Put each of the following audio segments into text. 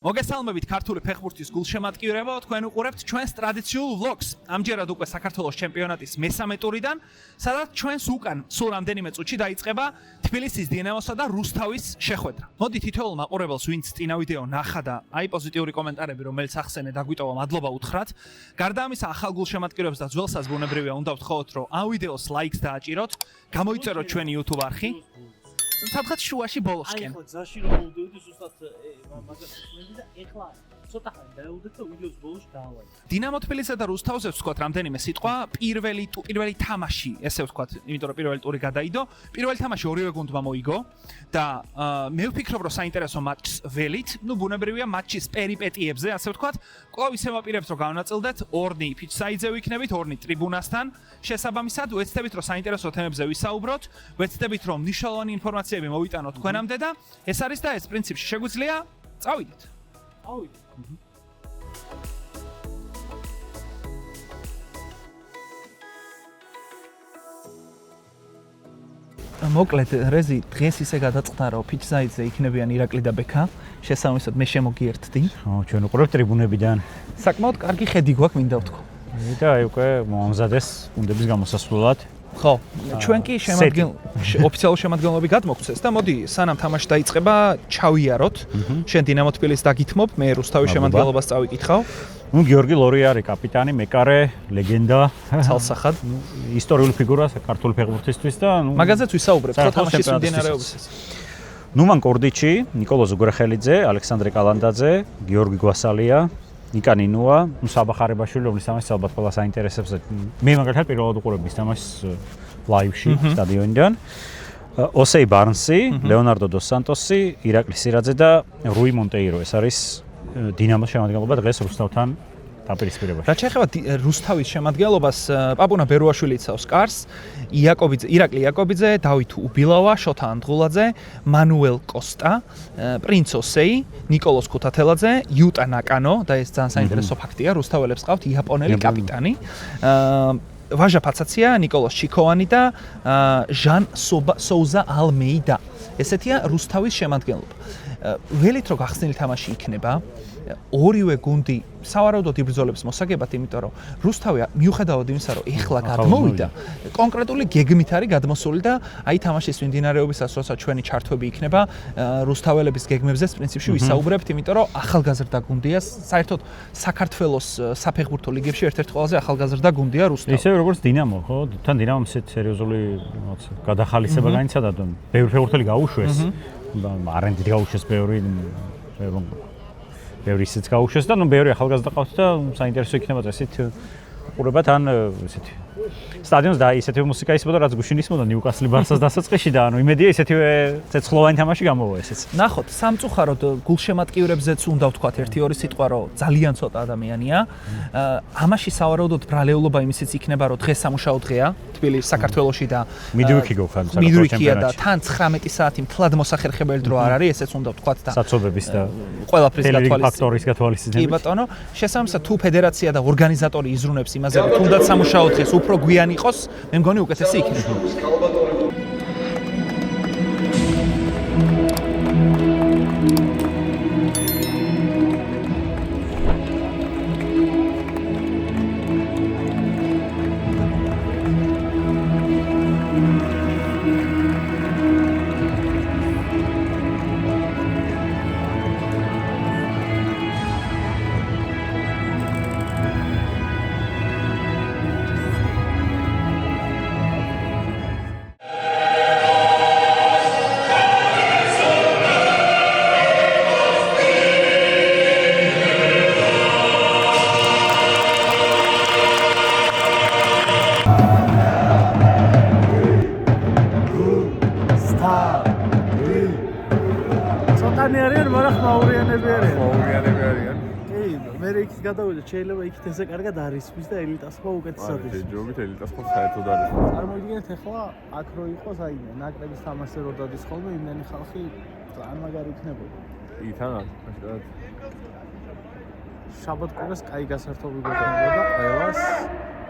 მოგესალმებით ქართული ფეხბურთის გულშემატკივრებო, თქვენ უყურებთ ჩვენს ტრადიციულ ვლოგს. ამჯერად უკვე საქართველოს ჩემპიონატის მესამე ტურიდან, სადაც ჩვენს უკან სულ რამდენიმე წუთში დაიწყება თბილისის დინამოსა და რუსთავის შეხვედრა. მოდი თითოეულ მაყურებელს, ვინც წინა ვიდეო ნახა და აი პოზიტიური კომენტარები, რომელიც ახსენე დაგვიტოვა, მადლობა უთხრათ. გარდა ამისა, ახალ გულშემატკივრებს და ძველსაც ბუნებრივია უნდა ვთხოვოთ, რომ ამ ვიდეოს ლაიქს დააჭიროთ, გამოიწეროთ ჩვენი YouTube არხი. სადღაც შუაში ბოლოსკენ. აი ხო ზაში რომ მოვდივდი ზუსტად მაგას ვსმენდი და ეხლა ცოტა ხანი დაეუდეთ და ვიდეოს ბოლოს დავაი. დინამო თბილისსა და რუსთავზე ვთქვათ რამდენიმე სიტყვა, პირველი თამაში, ესე ვთქვათ, იმიტომ რომ პირველი ტური გადაიდო, პირველი თამაში ორივე გუნდმა მოიგო და მე ვფიქრობ, რომ საინტერესო მატჩს ველით, ბუნებრივია მატჩის პერიპეტიებზე, ასე ვთქვათ, კვლავ ისე ვაპირებთ, რომ გავნაწილდეთ ორნი ფიჩსაიძე ვიქნებით, ორნი ტრიბუნასთან. შესაბამისად, ვეცდებით, რომ საინტერესო თემებზე ვისაუბროთ, ვეცდებით, რომ მნიშვნელოვანი ინფორმაციები მოვიტანოთ თქვენამდე და ეს არის და ეს პრინციპში შეგვიძლია წავიდეთ. ავიდეთ. მოკლედ რეზი დღეს ისე გადაწყდა რომ ფიჩსაიძე იქნებიან ირაკლი და ბექა შესაბამისად მე შემოგიერთდი ჩვენ უყურებთ ტრიბუნებიდან საკმაოდ კარგი ხედი გვაქვს მინდა ვთქვა და აი უკვე მომზადეს გუნდების გამოსასვლელად ხო ჩვენ კი ოფიციალურ შემადგენლობები გადმოგცეს და მოდი სანამ თამაში დაიწყება ჩავიაროთ შენ დინამო თბილისს დაგითმობ მე რუსთავის შემადგენლობას წავიკითხავ გიორგი ლორიარი კაპიტანი მეკარე ლეგენდა ცალსახად ისტორიული ფიგურა საქართველოს ფეხბურთისთვის და მაგაზეც ვისაუბრებთ ხო თამაშის მიმდინარეობისას ნუმან კორდიჩი ნიკოლოზ უგრეხელიძე ალექსანდრე კალანდაძე გიორგი გვასალია ნიკა ნინუა, საბახარებაშვილი, რომლის თამაშს ალბათ ყველა საინტერესებს. მე მაგალითად პირველად უყურებ ის თამაშს ლაივში, სტადიონიდან. ოსეი ბარნსი, ლეონარდო დოს სანტოსი, ირაკლი სირაძე და რუი მონტეირო. ეს არის დინამოს შემადგენლობა დღეს რუსთავთან დაპირისპირებაში. რაც შეეხება რუსთავის შემადგენლობას, პაპუნა ბერუაშვილი იცავს კარს, ირაკლი იაკობიძე, დავით უბილავა, შოთა ანდღულაძე, მანუელ კოსტა, პრინც ოსეი, ნიკოლოზ ქუთათელაძე, იუტა ნაკანო და ეს ძალიან საინტერესო ფაქტია, რუსთაველებს ყავთ იაპონელი კაპიტანი. ვაჟა ფაცაცია, ნიკოლოზ ჩიქოვანი და ჟან სოუზა ალმეიდა. ესეთია რუსთავის შემადგენლობა. ველით რო გახსნილი თამაში იქნება, ორივე გუნდი სავარაუდოდ იბრძოლებს მოსაგებად, იმიტომ რომ რუსთავი მიუხედავად იმისა, რომ ეხლა გადმოვიდა, კონკრეტული გეგმით არის გადმოსული და აი თამაშის მიმდინარეობისას, როცა ჩვენი ჩართვები იქნება, რუსთაველების გეგმებზეც პრინციპში ვისაუბრებთ, იმიტომ რომ ახალგაზრდა გუნდია, საერთოდ საქართველოს საფეხბურთო ლიგებში ერთ-ერთი ყველაზე ახალგაზრდა გუნდია რუსთავი. ისე როგორც დინამო, ხო? თან დინამომ ისეთ სერიოზული გადახალისება განიცადა და ბევრი ფეხბურთელი გაუშვეს. არენდით გაუშვეს ბევრი ისიც გაუშვეს და ბევრი ახალგაზრდა ყავთ და საინტერესო იქნება წესით უყურებათ ან ისეთი სტადიონს და ისეთი მუსიკა ისმოდა რაც გუშინ ისმოდა ნიუკასლი ბარსას დასაწყისში და იმედია ისეთივე ცეცხლოვანი თამაში გამოვა ესეც. ნახოთ, სამწუხაროდ გულშემატკივრებზეც უნდა ვთქვათ ერთი-ორი სიტყვა, რომ ძალიან ცოტა ადამიანია. ამაში სავარაუდოდ ბრალეულობა იმისიც იქნება, რომ დღეს სამუშაო დღეა თბილისში, საქართველოში და მიდვიქი გოხან მიდვიქია და თან 19 საათი მთლად მოსახერხებელი დრო არ არის, ესეც უნდა ვთქვათ და საცობების და ყველაფრის ფაქტორის გათვალისწინებით. კი ბატონო, შესაბამისად თუ ფედერაცია და ორგანიზატორი იზრუნებს იმაზე, რომ თუნდაც სამუშაო დღეს უფრო გვიანი იყოს, მე მგონი უკეთესი იქნება. გადავიდა, შეიძლება იქით ესე კარგად არისმის და ელიტას ხო უკეთესად ის. ჯობით ელიტას ხო საერთოდ არის. წარმოიდგინეთ ახლა აქ რო იყოს აი ნაკრების თამაშზე რო დადის ხოლმე იმენი ხალხი ძალიან მაგარი იქნებოდა. ითანაც, ასე შაბათ-კვირას კაი გასართობი გქონდა ყველას.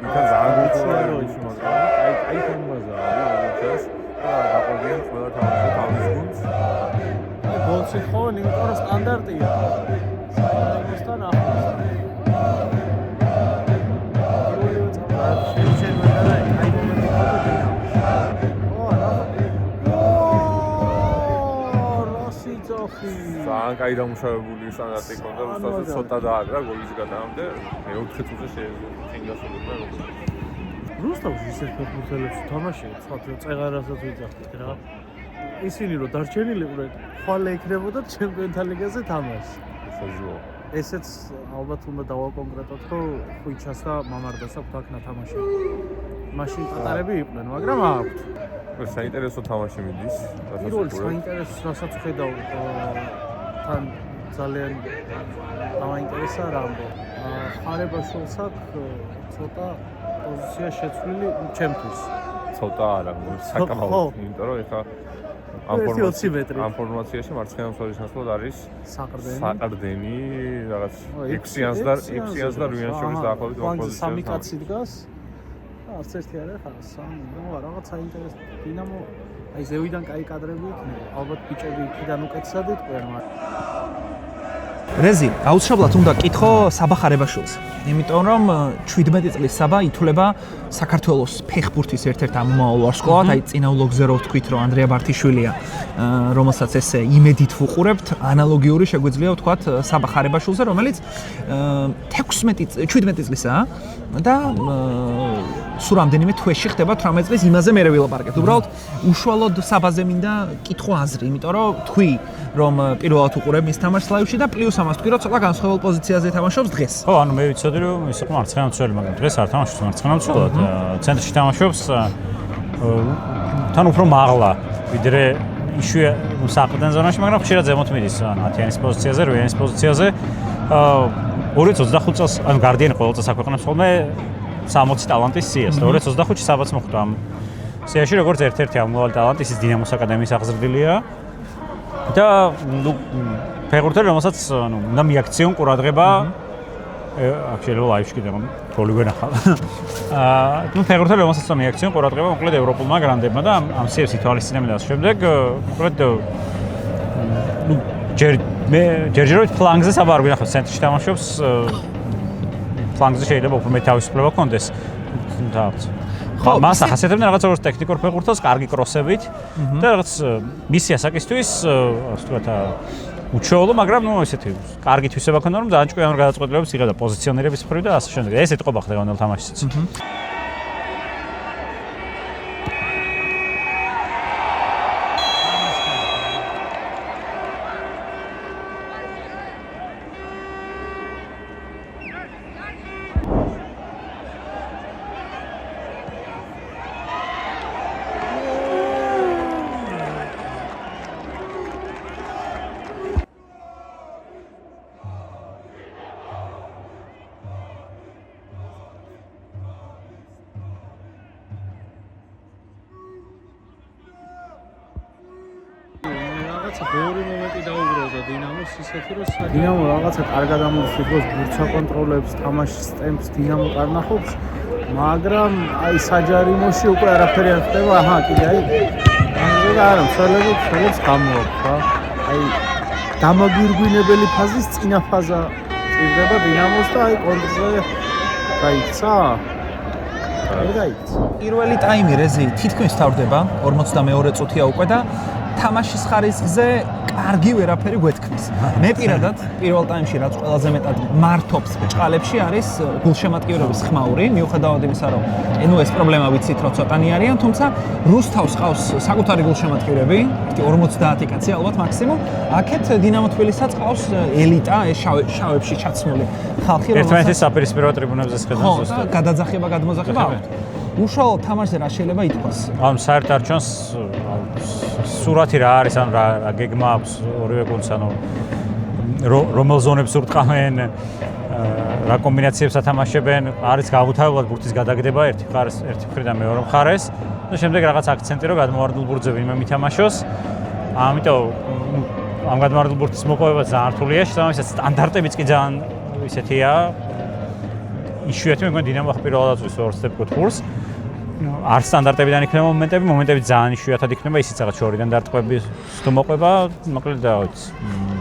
ითან ძალიან გულწრფელი მაგრამ აი თემბაზა არის, და დაყოლიან ყველა თამაში თავის გუნდს. გოლში ხო, იმიტომ რომ სტანდარტია. საინტერესო ნახოს. შეიძლება და აი მომენტი ხდება. ძალიან კაი დამუშავებული სტანდარტი ჰქონდა, უბრალოდ ცოტა დააგრა გოლის გადაამდე, მე-4 წუთზე შეინგასულინა როგორ. რუსთავში ისეთ ფეხბურთელებს თამაშობთ, სხვა წეღარასაც ვიძახდით რა. ისინი რომ დარჩენილიყვნენ, ხვალე იქნებოდა ჩემპიონთა ლიგაზე თამაში. საზოა. ესეც ალბათ უნდა დავაკონკრეტოთ, რომ ხუიჩას და მამარდას აქვს აქ ნათამაში. მაშინ პატარები იყვნენ, მაგრამ აქვთ. საინტერესო თამაში მიდის. პირველ საინტერესო რასაც ხედავ თან ძალიან დაინტერესა რამბო. ხარებაშვილს აქვს ცოტა პოზიცია შეცვლილი ჩემთვის. ცოტა არა, საკმაოდ, იმიტომ რომ ეხა ამ ფორმაციაში მარცხენა მსხვერპლის ნაცვლად არის საყრდენი რაღაც X-იანს და 8-იანს შორის დაახლოებით ორ პოზიციას. სამი კაცი დგას. არც ერთი არ ახლა სამი, ნუ რაღაც საინტერესო. დინამო აი ზევიდან კაი კადრები იქნება. ალბათ ბიჭები იქიდან უკეთესად იყვნენ, მაგრამ რეზი, აუცილებლად უნდა კითხო საბა ხარებაშვილს. იმიტომ რომ 17 წლის საბა ითვლება საქართველოს ფეხბურთის ერთ-ერთ ამომავალ ვარსკვლავად, აი წინა ვლოგზე რო ვთქვით, რომ ანდრია ბართიშვილია, რომელსაც ესე იმედით ვუყურებთ, ანალოგიური შეგვიძლია ვთქვათ საბა ხარებაშვილზე, რომელიც 17 წლისაა და სულ რამდენიმე თვეში ხდება 18 წლის, იმაზე მე ვილაპარაკებ. უბრალოდ უშუალოდ საბაზე მინდა კითხო აზრი, იმიტომ რომ თქვი რომ პირველად უყურებ მის თამაშს ლაივში და პლუს ამას თქვი რომ ცოტა განსხვავებულ პოზიციაზე თამაშობს დღეს. ხო, ანუ მე ვიცოდი რომ ის იყო მარცხენა მცველი, მაგრამ დღეს არ თამაშობს მარცხენა მცველად. ცენტრში თამაშობს თან უფრო მაღლა, ვიდრე იშვია საყრდენ ზონაში, მაგრამ ხშირად ზემოთ მიდის, ანუ 10-იანის პოზიციაზე, 8-იანის პოზიციაზე. 2025 წელს, ანუ გარდიანი ყოველ წელს აქვეყნებს ხოლმე 60 ტალანტის სიას და 2025-ში საბაც მოხვდა ამ სიაში როგორც ერთ-ერთი ამომავალი ტალანტი, ის დინამოს აკადემიის აღზრდილია. და ნუ ფეხბურთელი რომელსაც ნუ უნდა მიაქციონ ყურადღება აქ შეიძლება ლაივში კიდევ გოლი ვენახავ. ნუ ფეხბურთელი რომელსაც უნდა მიაქციონ ყურადღება მოკლედ ევროპულმა გრანდებმა და ამ სიებს ითვალისწინებენ და შემდეგ მოკლედ ნუ ჯერჯერობით ფლანგზე საბა არ ვინახავ, ცენტრში თამაშობს ფლანგზე შეიძლება უფრო მეტი თავისუფლება ჰქონდეს. ხო, მას ახასიათებდნენ რაღაც როგორც ტექნიკურ ფეხბურთელს, კარგი კროსებით და რაღაც მისი ასაკისთვის, ასე ვთქვათ, უჩვეულო, მაგრამ ნუ ესეთი კარგი თვისება ქონდა, რომ ძალიან ჭკვიანურ გადაწყვეტილებებს იღებდა პოზიციონირების მხრივ და ასე შემდეგ. ესეთი ყოფა ხდებოდა თამაშიც. ბევრი მომენტი დაუგროვდა დინამოს ისეთი რომ დინამო რაღაცა კარგად ამოდის იყოს ბურთს აკონტროლებს, თამაშის ტემპს დინამო კარნახობს, მაგრამ აი საჯარიმოში უკვე არაფერი არ ხდება, აჰა, კიდე აი ამაზე არა, მსვლელებს გამოაქვს რა. აი დამაგვირგვინებელი ფაზის წინა ფაზა წირდება დინამოს და აი კონტრზე გაიქცა. პირველი ტაიმი რეზი თითქმის თავდება, 42 წუთია უკვე და თამაშის ხარისხზე კარგი ვერაფერი გვეთქმის. მე პირადად პირველ ტაიმში რაც ყველაზე მეტად მართობს ბჭყალებში არის გულშემატკივრების ხმაური, მიუხედავად იმისა, რომ ნუ ეს პრობლემა ვიცით, რომ ცოტანი არიან, თუმცა რუსთავს ყავს საკუთარი გულშემატკივრები, 50 კაცი ალბათ მაქსიმუმ. აქეთ დინამო თბილისსაც ყავს ელიტა, ეს შავებში ჩაცმული ხალხი, რომელსაც ერთმანეთის საპირისპირო ტრიბუნებზე შეხედავს ზუსტად. გადაძახება, გადმოძახება აქვს. უშუალოდ თამაშზე რა შეიძლება ითქვას? ამ საერთოდ არ ჩანს სურათი რა არის, ანუ რა გეგმა აქვს ორივე გუნდს, ანუ რომელ ზონებს ურტყამენ, რა კომბინაციებს ათამაშებენ, არის გაუთავებლად ბურთის გადაგდება ერთი მხრიდან მეორე მხარეს და შემდეგ რაღაც აქცენტი რომ გადმოვარდნილ ბურთზე ვინმე მითამაშოს. ამიტომ ამ გადმოვარდნილ ბურთის მოპოვება ძალიან რთულია, შესაბამისად სტანდარტებიც კი ძალიან ისეთია. იშვიათი მეგონა დინამო პირველად უწევს ორ სტეპ გუთურს. არ სტანდარტებიდან იქნება მომენტები ძალიან იშვიათად იქნება, ისიც რაღაც შორიდან დარტყმები თუ მოყვება, მოკლედ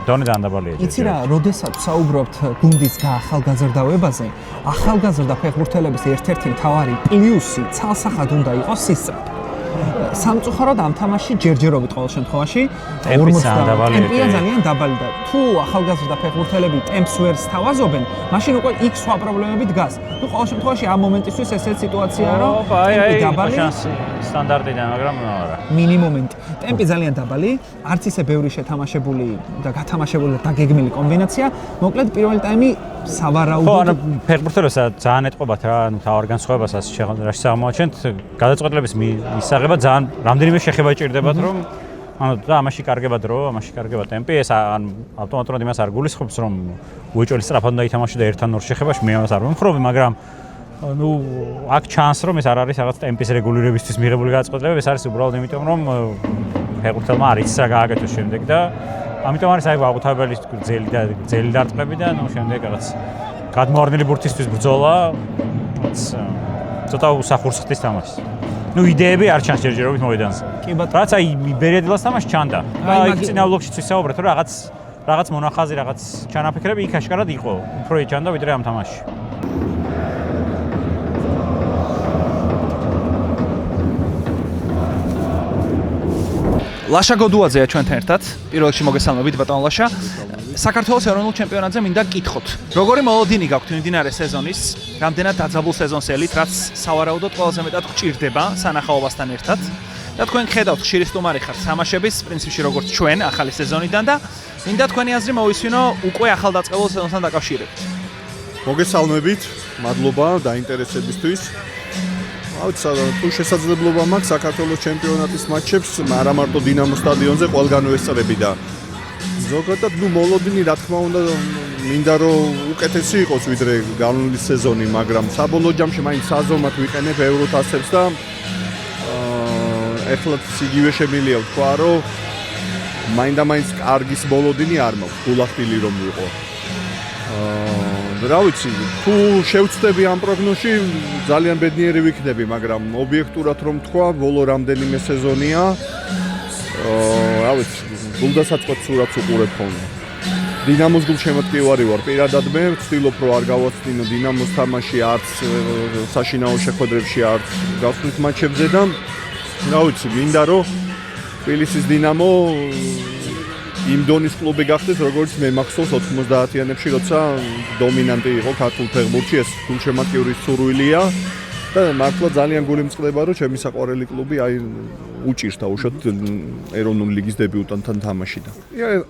დონე დაბალია. იცი რა, როდესაც საუბრობთ გუნდის გაახალგაზრდავებაზე, ახალგაზრდა ფეხბურთელების ერთ-ერთი მთავარი პლუსი ცალსახად უნდა იყოს სისწრაფე. სამწუხაროდ ამ თამაში ჯერჯერობით ყოველ შემთხვევაში ტემპი ძალიან დაბალი და თუ ახალგაზრდა ფეხბურთელები ტემპს ვერ სთავაზობენ, მაშინ უკვე იქ სხვა პრობლემები დგას. ნუ ყოველ შემთხვევაში ამ მომენტისთვის ესეც სიტუაციაა, რომ ტემპი დაბალი, სტანდარტიდან, მაგრამ არა. მინიმუმენტი. ტემპი ძალიან დაბალი, არც ისე ბევრი შეთამაშებული და გათამაშებული და დაგეგმილი კომბინაცია, მოკლედ პირველი ტაიმი სავარაუდოდ. ხო, ანუ ფეხბურთელებს ძალიან ეტყობათ რა, ანუ თავარ განსხვავებას ასე შეღამრაში აღმოაჩენთ, გადაწყვეტილების მისაღება ძალიან რამდენიმე შეხება ჭირდებათ, რომ ანუ და ამაში კარგება დრო, ამაში კარგება ტემპი, ეს ან ავტომატურად იმას არ გულისხმობს, რომ უეჭველი სწრაფად უნდა ითამაშო და ერთთან ორ შეხებაში მე ამას არ ვიმხრობი, მაგრამ ну, აქ ჩანს რომ ეს არ არის რაღაც ტემპის რეგულირებისთვის მიღებული გადაწყვეტილება, ეს არის უბრალოდ იმიტომ რომ ფეხბურთელმა არ იცის რა გააკეთოს შემდეგ და ამიტომ არის აი გაუთავებელი ძელი დარტყმები და ნუ შემდეგ რაღაც გადმოვარდნილი ბურთისთვის ბრძოლა ცოტა უსახურს ხდის თამაშს. ნუ იდეები არ ჩანს ჯერჯერობით მოედანზე. კი ბატონო. რაც აი ბერიადილას თამაში ჩანდა. აი წინა ბლოკშიც ვისაუბრეთ რომ რაღაც მონახაზი, რაღაც ჩანაფიქრები იქ აშკარად იყო. უფრო ჩანდა ვიდრე ამ თამაში. ლაშა გოდუაძეა ჩვენთან ერთად. პირველ რიგში მოგესალმებით ბატონ ლაშა. საქართველოს ეროვნულ ჩემპიონატზე მინდა გკითხოთ. როგორი მოლოდინი გაქვთ მიმდინარე სეზონის? რამდენად დაძაბულ სეზონს ელით, რაც სავარაუდოდ ყველაზე მეტად გჭირდება სანახაობასთან ერთად? და თქვენ ხედავთ ხშირი სტუმარი ხართ თამაშების, პრინციპში როგორც ჩვენ ახალი სეზონიდან და მინდა თქვენი აზრი მოვისმინო უკვე ახალდაწყებულ სეზონთან დაკავშირებით. მოგესალმებით, მადლობა დაინტერესებისთვის. თუ შესაძლებლობა მაქვს საქართველოს ჩემპიონატის მატჩებს, არა მარტო დინამოს სტადიონზე ყველგან ვესწრები და ზოგადად მოლოდინი რა თქმა უნდა მინდა რომ უკეთესი იყოს ვიდრე განვლილი სეზონი, მაგრამ საბოლოო ჯამში მაინც საზომად ვიყენებ ევროთასებს და ეხლაც იგივე შემიძლია ვთქვა რომ მაინდა-მაინც კარგის მოლოდინი არ მაქვს, გულახდილი რომ ვიყო. რა ვიცი, თუ შევწდები ამ პროგნოზში ძალიან ბედნიერი ვიქნები, მაგრამ ობიექტურად რომ თქვა, ბოლო რამდენიმე სეზონია რა ვიცი, გულდასაწყვეტ სურათს უყურებ ხოლმე. დინამოს გულშემატკივარი ვარ, პირადად მე ვცდილობ რომ არ გავაცდინო დინამოს თამაში არც საშინაო შეხვედრებში, არც გასვლით მატჩებზე და რა ვიცი, მინდა რომ თბილისის დინამო იმ დონის კლუბი გახდეს, როგორც მე მახსოვს 90-იანებში, როცა დომინანტი იყო ქართულ ფეხბურთში, ეს გულშემატკივრის სურვილია და მართლა ძალიან გული მწყდება, რომ ჩემი საყვარელი კლუბი აი უჭირს უშოთ ეროვნული ლიგის დებიუტანტთან თამაში და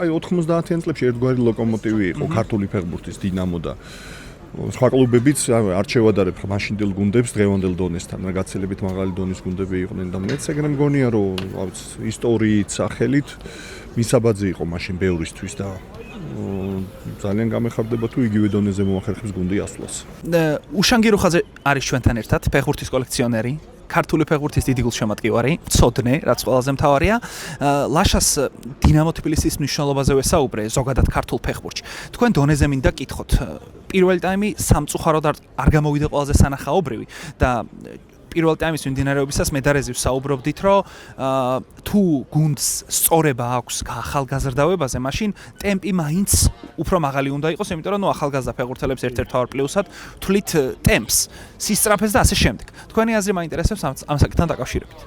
აი 90-იან წლებში ერთგვარი ლოკომოტივი იყო ქართული ფეხბურთის დინამო და სხვა კლუბებიც არჩევადარებ მაშინდელ გუნდებს დღევანდელ დონესთან, რა გაცილებით მაღალი დონის გუნდები იყვნენ და მეც ეგრე მგონია, რომ ისტორიით, სახელით მისაბაძი იყო მაშინ ბევრისთვის და ძალიან გამეხარდება თუ იგივე დონეზე მოახერხებს გუნდი ასვლას. უშან გირუხაძე არის ჩვენთან ერთად, ფეხბურთის კოლექციონერი, ქართული ფეხბურთის დიდი გულშემატკივარი, მცოდნე, რაც ყველაზე მთავარია. ლაშას დინამო თბილისის მნიშვნელობაზე ვესაუბრე ზოგადად ქართულ ფეხბურთში. თქვენ დონეზე მინდა გკითხოთ. პირველი ტაიმი სამწუხაროდ არ გამოვიდა ყველაზე სანახაობრივი და პირველ ტაიმის მიმდინარეობისას მე და რეზი ვსაუბრობდით, რომ თუ გუნდს სწორება აქვს ახალგაზრდავებაზე, მაშინ ტემპი მაინც უფრო მაღალი უნდა იყოს, იმიტომ რომ ახალგაზრდა ფეხბურთელებს ერთ-ერთ თავარ პლუსად თვლით ტემპს, სისწრაფეს და ასე შემდეგ. თქვენი აზრი მაინტერესებს ამ საკითხთან დაკავშირებით.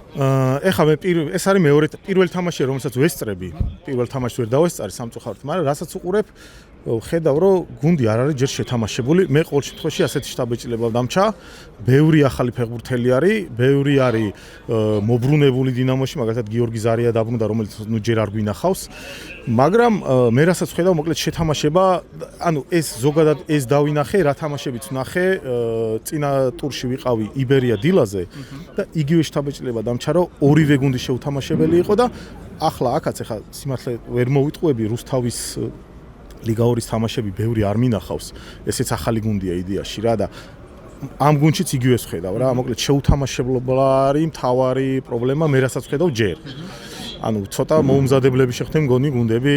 ეხლა მე ეს არის მეორე პირველი თამაში, რომელსაც ვესწრები. პირველ თამაშს ვერ დავესწარი სამწუხაროდ, მაგრამ რასაც უყურებ ხედავ რომ გუნდი არ არის ჯერ შეთამაშებული. მე ყოველ შემთხვევაში ასეთი შტაბეჭდილება დამჩა. ბევრი ახალი ფეხბურთელი არის, ბევრი არის მობრუნებული დინამოში, მაგალითად გიორგი ზარია დაბრუნდა, რომელიც ნუ ჯერ არ გვინახავს. მაგრამ მე რასაც ხედავ, მოკლედ შეთამაშება, ანუ ეს ზოგადად ეს დავინახე, რა თამაშებიც ვნახე, წინა ტურში ვიყავი იბერია დილაზე და იგივე შტაბეჭდილება დამჩა, რომ ორივე გუნდი შეუთამაშებელი იყო და ახლა აქაც ახლა სიმართლე ვერ მოვიტყუები რუსთავის ლიგა 2-ის თამაშები ბევრი არ მინახავს. ესეც ახალი გუნდია იდეაში რა და ამ გუნდშიც იგივეს ვხედავ რა. მოკლედ შეუთამაშებლობა არის მთავარი პრობლემა, მე რასაც ვხედავ ჯერ. ანუ ცოტა მოუმზადებლები შეხვდნენ მგონი გუნდები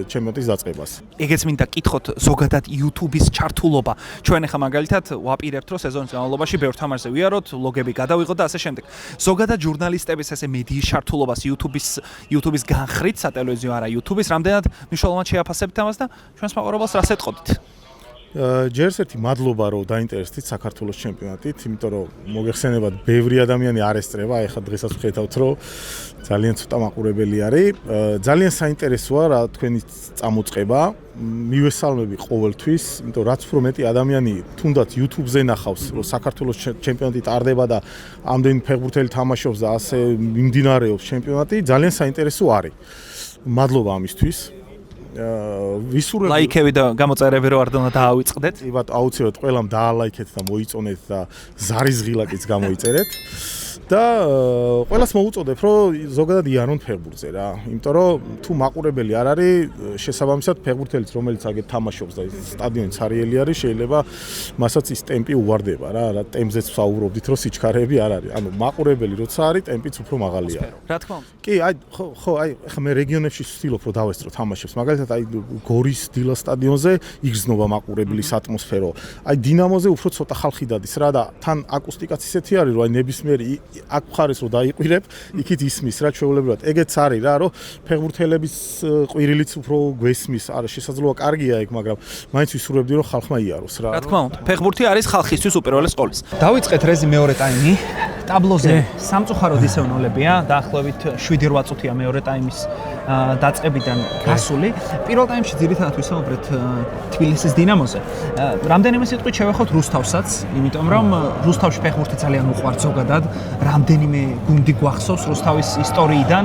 ჩემპიონატის დაწყებას. ეგეც მინდა კითხოთ ზოგადად YouTube-ის ჩართულობა. ჩვენ ახლა მაგალითად ვაპირებთ რომ სეზონის განმავლობაში ბევრ თამაშზე ვიაროთ, ლოგები გადავიღოთ და ასე შემდეგ. ზოგადად ჟურნალისტების ესე მედიის ჩართულობას YouTube-ის განხრით, სატელევიზიო არა YouTube-ის, რამდენად მნიშვნელოვნად შეაფასებთ ამას და ჩვენს მაყურებელს რას ეტყოდით? ჯერს ერთი მადლობა რომ დაინტერესდით საქართველოს ჩემპიონატით, იმიტომ რომ მოგეხსენებათ, ბევრი ადამიანი არ ესწრება, ეხლა დღესაც ვხედავთ რომ ძალიან ცოტა მაყურებელი არის. ძალიან საინტერესოა რა თქვენი წამოწყება. მივესალმები ყოველთვის, იმიტომ რაც უფრო მეტი ადამიანი თუნდაც YouTube-ზე ნახავს, რომ საქართველოს ჩემპიონატი ტარდება და ამდენი ფეხბურთელი თამაშობს და ასე მიმდინარეობს ჩემპიონატი, ძალიან საინტერესო არის. მადლობა ამისთვის. ვისურვებ ლაიქები და გამოწერები რო არ უნდა დაავიწყდეთ. იბათ აუცილებლად ყველამ დაალაიქეთ და მოიწონეთ და ზარიზღილაკიც გამოიწერეთ. და ყველას მოუწოდებ რომ ზოგადად იანონ ფეხბურთზე რა. იმიტომ რომ თუ მაყურებელი არ არის, შესაბამისად ფეხბურთელიც რომელიც აგერ თამაშობს და სტადიონი ცარიელი არის, შეიძლება მასაც ის ტემპი უვარდება რა. რა ტემპზეც ვსაუბრობდით, რომ სიჩქარეები არ არის. ანუ მაყურებელი როცა არის, ტემპიც უფრო მაღალია. რა თქმა უნდა. კი, აი ხო, აი ხა მე რეგიონებში ვცდილობ რომ დავესწრო თამაშებს. მაგალითად აი გორის დილა სტადიონზე იგრძნობა მაყურებლის ატმოსფერო. აი დინამოზე უფრო ცოტა ხალხი დადის რა და თან აკუსტიკაც ისეთი არის რომ აი ნებისმიერი აქ მხარეს რომ დაიყვირებ, იქით ისმის რა ჩვეულებრივად. ეგეც არის რა, რომ ფეხბურთელების ყვირილიც უფრო გვესმის. არა, შესაძლოა კარგია ეგ, მაგრამ მაინც ვისურვებდი რომ ხალხმა იაროს რა. რა თქმა უნდა, ფეხბურთი არის ხალხისთვის უპირველეს ყოვლისა. დავიწყეთ რეზი მეორე ტაიმი. ტაბლოზე სამწუხაროდ ისევნოლებია, დაახლოებით 7-8 წუთია მეორე ტაიმის დაწყებიდან გასული. პირველ ტაიმში ძირითადად ვისაუბრეთ თბილისის დინამოზე. რამდენიმე სიტყვით შევეხოთ რუსთავსაც, იმიტომ რომ რუსთავში ფეხბურთი ძალიან უყვართ ზოგადად. რამდენიმე გუნდი გვახსოვს რუსთავის ისტორიიდან,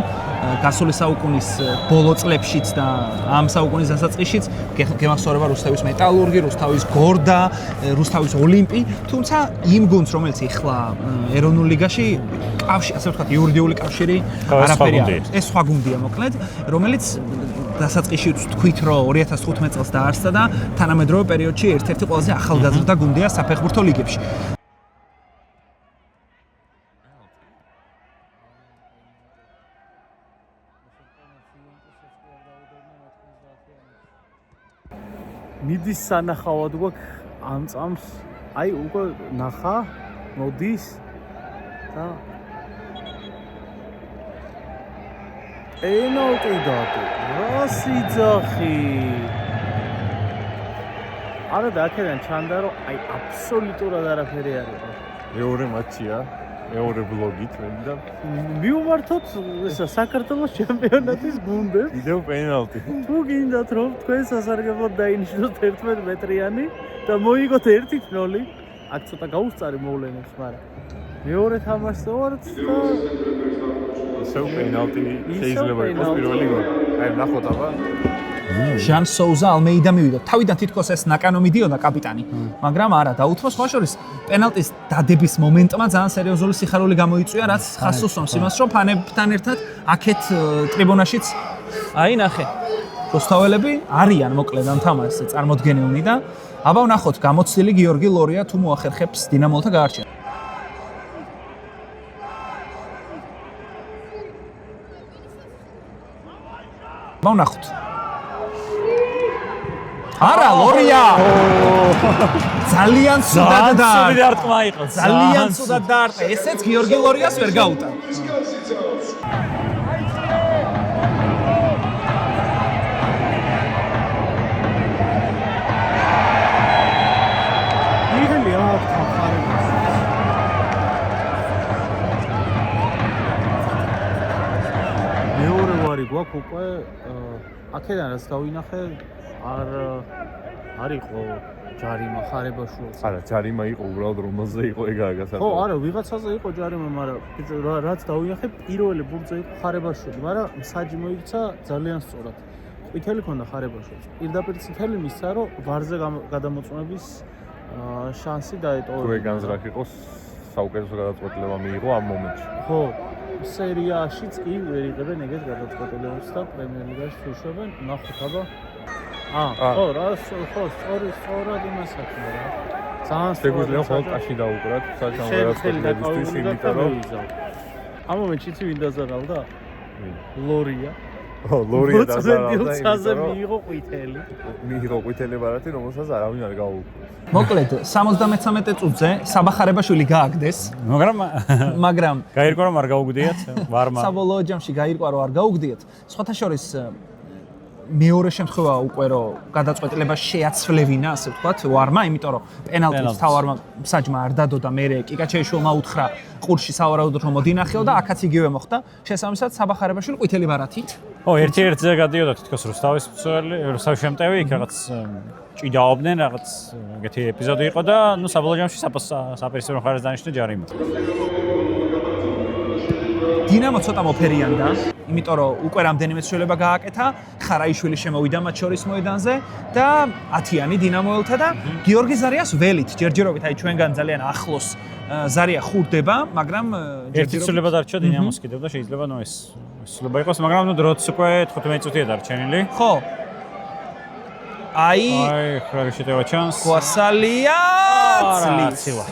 გასული საუკუნის ბოლო წლებშიც და ამ საუკუნის დასაწყისშიც გემახსოვრება რუსთავის მეტალურგი, რუსთავის გორდა, რუსთავის ოლიმპი, თუმცა იმ გუნდს, რომელიც ეხლა ეროვნულ ლიგაში კავშირი, ასე ვთქვათ, იურიდიული კავშირი არაფერი არის. ეს სხვა გუნდია მოკლედ, რომელიც დასაწყისში თქვით, რომ 2015 წელს დაარსდა და თანამედროვე პერიოდში ერთ-ერთი ყველაზე ახალგაზრდა გუნდია საფეხბურთო ლიგებში. მიდის სანახავად გვაქვს ამ წამს. აი უკვე ნახა, მოდის და პენალტი დადო. რა სიძახი. არა და აქედან ჩანდა რომ აი აბსოლუტურად არაფერი არ იყო. მეორე მატჩია, მეორე ბლოგით და მივმართოთ ესა საქართველოს ჩემპიონატის გუნდებს. კიდევ პენალტი. თუ გინდათ რომ თქვენ სასარგებლოდ დაინიშნოთ 11 მეტრიანი და მოიგოთ 1-0, აქ ცოტა გაუსწარი მოვლენებს, მაგრამ მეორე თამაშზე ვართ და ისევ პენალტი შეიძლება იყოს პირველი გოლი. აი ნახოთ აბა. ჟან სოუზა ალმეიდა მივიდა. თავიდან თითქოს ეს ნაკანო მიდიოდა კაპიტანი, მაგრამ არა, დაუთმო სხვა შორის პენალტის დადების მომენტმა ძალიან სერიოზული სიხარული გამოიწვია, რაც ხაზს უსვამს იმას, რომ ფანებთან ერთად აქეთ ტრიბუნაშიც აი ნახე. რუსთაველები არიან მოკლედ ამ თამაშზე წარმოდგენილნი და აბა ვნახოთ გამოცდილი გიორგი ლორია თუ მოახერხებს დინამოლთა გაარჩენა. აბა ვნახოთ. არა, ლორია! ძალიან ცუდად დარტყმა იყო. ძალიან ცუდად დაარტყა. ესეც გიორგი ლორიას ვერ გაუტან. მიღელი აქვს ხარებას. მეორე ვარი გვაქვს უკვე აქედან რაც დავინახე არ იყო ჯარიმა ხარებაშვილს. არა, ჯარიმა იყო უბრალოდ რომელზე იყო ეგაა გასაგები. ხო, არა, ვიღაცაზე იყო ჯარიმა, მაგრამ რაც დავინახე პირველი ბურთზე იყო ხარებაშვილი, მაგრამ საჯი მოიქცა ძალიან სწორად. ყვითელი ქონდა ხარებაშვილს. პირდაპირ წითელი მისცა, რომ ვარზე გადამოწმების შანსი დაეტოვა. თუ ეგანზრახ იყოს, საუკეთესო გადაწყვეტილება მიიღო ამ მომენტში. ხო, სერიაშიც კი ვერ იღებენ ეგეთ გადაწყვეტილებებს და პრემიერ ლიგაში თუ იშვებენ, ნახოთ აბა. ხო, რა, ხო, სწორად იმას აქვს რა. ძალიან შეგვიძლია ხოლმე ტაში დაუკრათ საჭამო გადაწყვეტილებისთვის, იმიტომ რომ ამ მომენტში იცი ვინ დაზარალდა? ლორია. ლორია მოწმენდილწაზე მიიღო ყვითელი. მიიღო ყვითელი ბარათი, რომელსაც არავინ არ გაუუქმეს. მოკლედ 73 წუთზე საბახარებაშვილი გააგდეს, მაგრამ გაირკვა რომ არ გაუგდიათ ვარმა. საბოლოო ჯამში გაირკვა რომ არ გაუგდიათ. სხვათა შორის მეორე შემთხვევა უკვე რომ გადაწყვეტილება შეაცვლევინა, ასე ვთქვათ, ვარმა, იმიტომ რომ პენალტის თავარმა საჯმა არ დადო და მე კიკაჩეიშვილმა უთხრა ყურში სავარაუდოდ რომ მოდინახეო და აქაც იგივე მოხდა. შესაბამისად საბახარებაშვილი ყვითელი ბარათით. ერთ-ერთზე გადიოდა თითქოს რუსთავის მცველი, რუსთავის შემტევი, იქ რაღაც ჭიდაობდნენ, რაღაც ეგეთი ეპიზოდი იყო და ნუ საბოლოო ჯამში საპირისპირო მხარეს დანიშნა ჯარიმა. დინამო ცოტა მოფერიანდა, იმიტომ რომ უკვე რამდენიმე ცვლილება გააკეთა, ხარაიშვილი შემოვიდა მათ შორის მოედანზე და 10-იანი დინამოელთა და გიორგი ზარიას ველით ჯერჯერობით, აი ჩვენგან ძალიან ახლოს ზარია ხურდება, მაგრამ ერთი ცვლილება დარჩა დინამოს კიდევ და შეიძლება ნუ ეს ცვლილება იყოს, მაგრამ ნუ დროც უკვე 15 წუთია დარჩენილი. ხო. აი ხარ შეტევა ჩანს. გვასალია ცილა.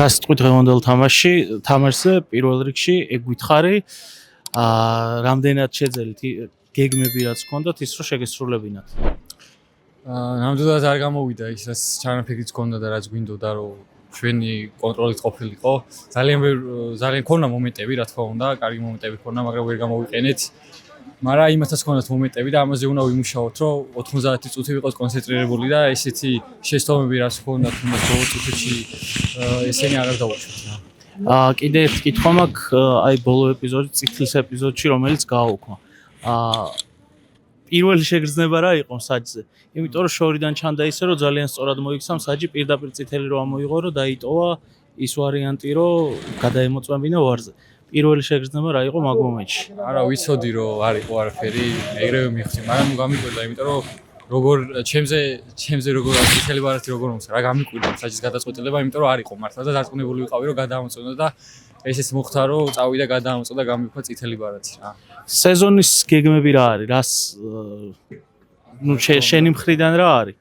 რას თქვი დღევანდელ თამაშზე პირველ რიგში ეგ გითხარი რამდენად შეძელით გეგმები რაც გქონდათ ის რომ შეგესრულებინათ ნამდვილად არ გამოვიდა ის რაც ჩანაფიქრიც გქონდა და რაც გვინდოდა რომ ჩვენი კონტროლით ყოფილიყო ძალიან ქონა მომენტები რა თქმა უნდა კარგი მომენტები ქონა მაგრამ ვერ გამოვიყენეთ მაგრამ იმასაც ქონდათ მომენტები და ამაზე უნდა ვიმუშაოთ რომ 90 წუთი ვიყოთ კონცენტრირებული და ესეთი შეცდომები რაც ქონდათ თუნდაც ბოლო წუთებში ესენი აღარ დავუშვათ რა კიდე ერთი კითხვა მაქვს აი ბოლო ეპიზოდი წითლის ეპიზოდში რომელიც გააუქმა პირველი შეგრძნება რა იყო საჯზე იმიტომ რომ შორიდან ჩანდა ისე რომ ძალიან სწორად მოიქცა საჯი პირდაპირ წითელი რო ამოიღო რომ დაიტოვა ის ვარიანტი რომ გადაემოწმებინა ვარზე პირველი შეგრძნება რა იყო მაგ მომენტში არა ვიცოდი რომ არ იყო არაფერი ეგრევე მივხვდი მაგრამ გამიკვირდა იმიტომ რომ როგორ ჩემზე როგორ წითელი ბარათი როგორ მომცა რა გამიკვირდა საჯის გადაწყვეტილება იმიტომ რომ არ იყო მართლა და დარწმუნებული ვიყავი რომ გადაამოწმო და ესეც მოხდა რომ წავიდა გადაამოწმო და გამიკვირდა წითელი ბარათი რა სეზონის გეგმები რა არის რას ნუ შენი მხრიდან რა არის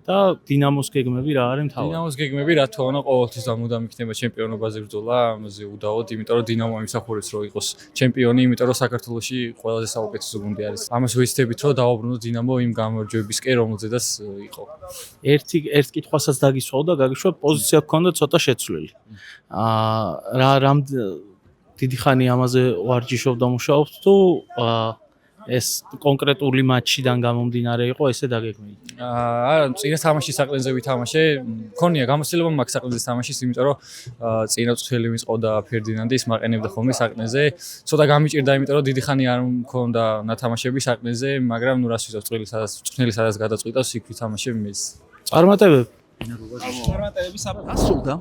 და დინამოს გეგმები რა არის მთავარი დინამოს გეგმები რა თქმა უნდა ყოველთვის ამუდამ იქნება ჩემპიონობაზე ბრძოლა ამაზე უდაოდ იმიტომ რომ დინამო იმსახურებს რომ იყოს ჩემპიონი იმიტომ რომ საქართველოში ყველაზე საუკეთესო გუნდი არის ამას ვეცდებით რომ დავაბრუნოთ დინამო იმ გამარჯვებისკენ რომელზედაც იყო ერთ კითხვასაც დაგისვავ და გაგიშვა პოზიცია გქონდა ცოტა შეცვლილი რა დიდი ხანი ამაზე ვარჯიშობ და მუშაობთ თუ ეს კონკრეტული მატჩიდან გამომდინარე იყო ესე დაგეგმილი. არა, წინა თამაშის საყრენზე ვითამაშე. მქონია გამოცდილება მაქვს საყრენზე თამაშის, იმიტომ რომ წინა წუთელი მისყო და ფერდინანდი ის მაყენებდა ხოლმე საყრენზე. ცოტა გამიჭირდა, იმიტომ რომ დიდი ხანი არ მქონდა ნათამაშები საყრენზე, მაგრამ ნუ რას ვიცავ, წვრილი სადაც გადაწყვიტავს, იქ ვითამაშებ მის. წარმატებები. წარმატებები დასრულდა.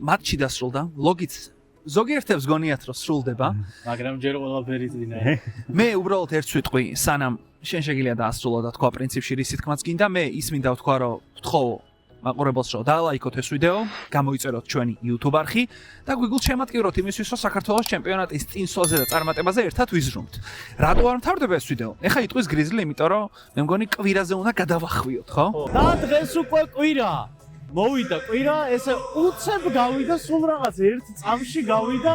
მატჩი დასრულდა. ლოგიც ზოგიერთებს გონიათ რომ სრულდება, მაგრამ ჯერ ყველაფერი წინა. მე უბრალოდ ერთ სიტყვი, სანამ შენ შეგიძლია დაასრულო და თქვა პრინციპში რის თქმაც გინდა, მე ის მინდა ვთქვა რომ ვთხოვო მაყურებელს რომ დაალაიქოთ ეს ვიდეო, გამოიწეროთ ჩვენი YouTube არხი და გვიგულს შემატკივროთ იმისთვის რომ საქართველოს ჩემპიონატის წინსვლაზე და წარმატებაზე ერთად ვიზრუნოთ. რატო არ მთავრდება ეს ვიდეო? ეხა იტყვის გრიზლი, იმიტომ რომ მე მგონი კვირაზე უნდა გადავახვიოთ, ხო? და დღეს უკვე კვირა. მოვიდა კვირა, ესე უცებ გავიდა სულ რაღაც ერთ წამში გავიდა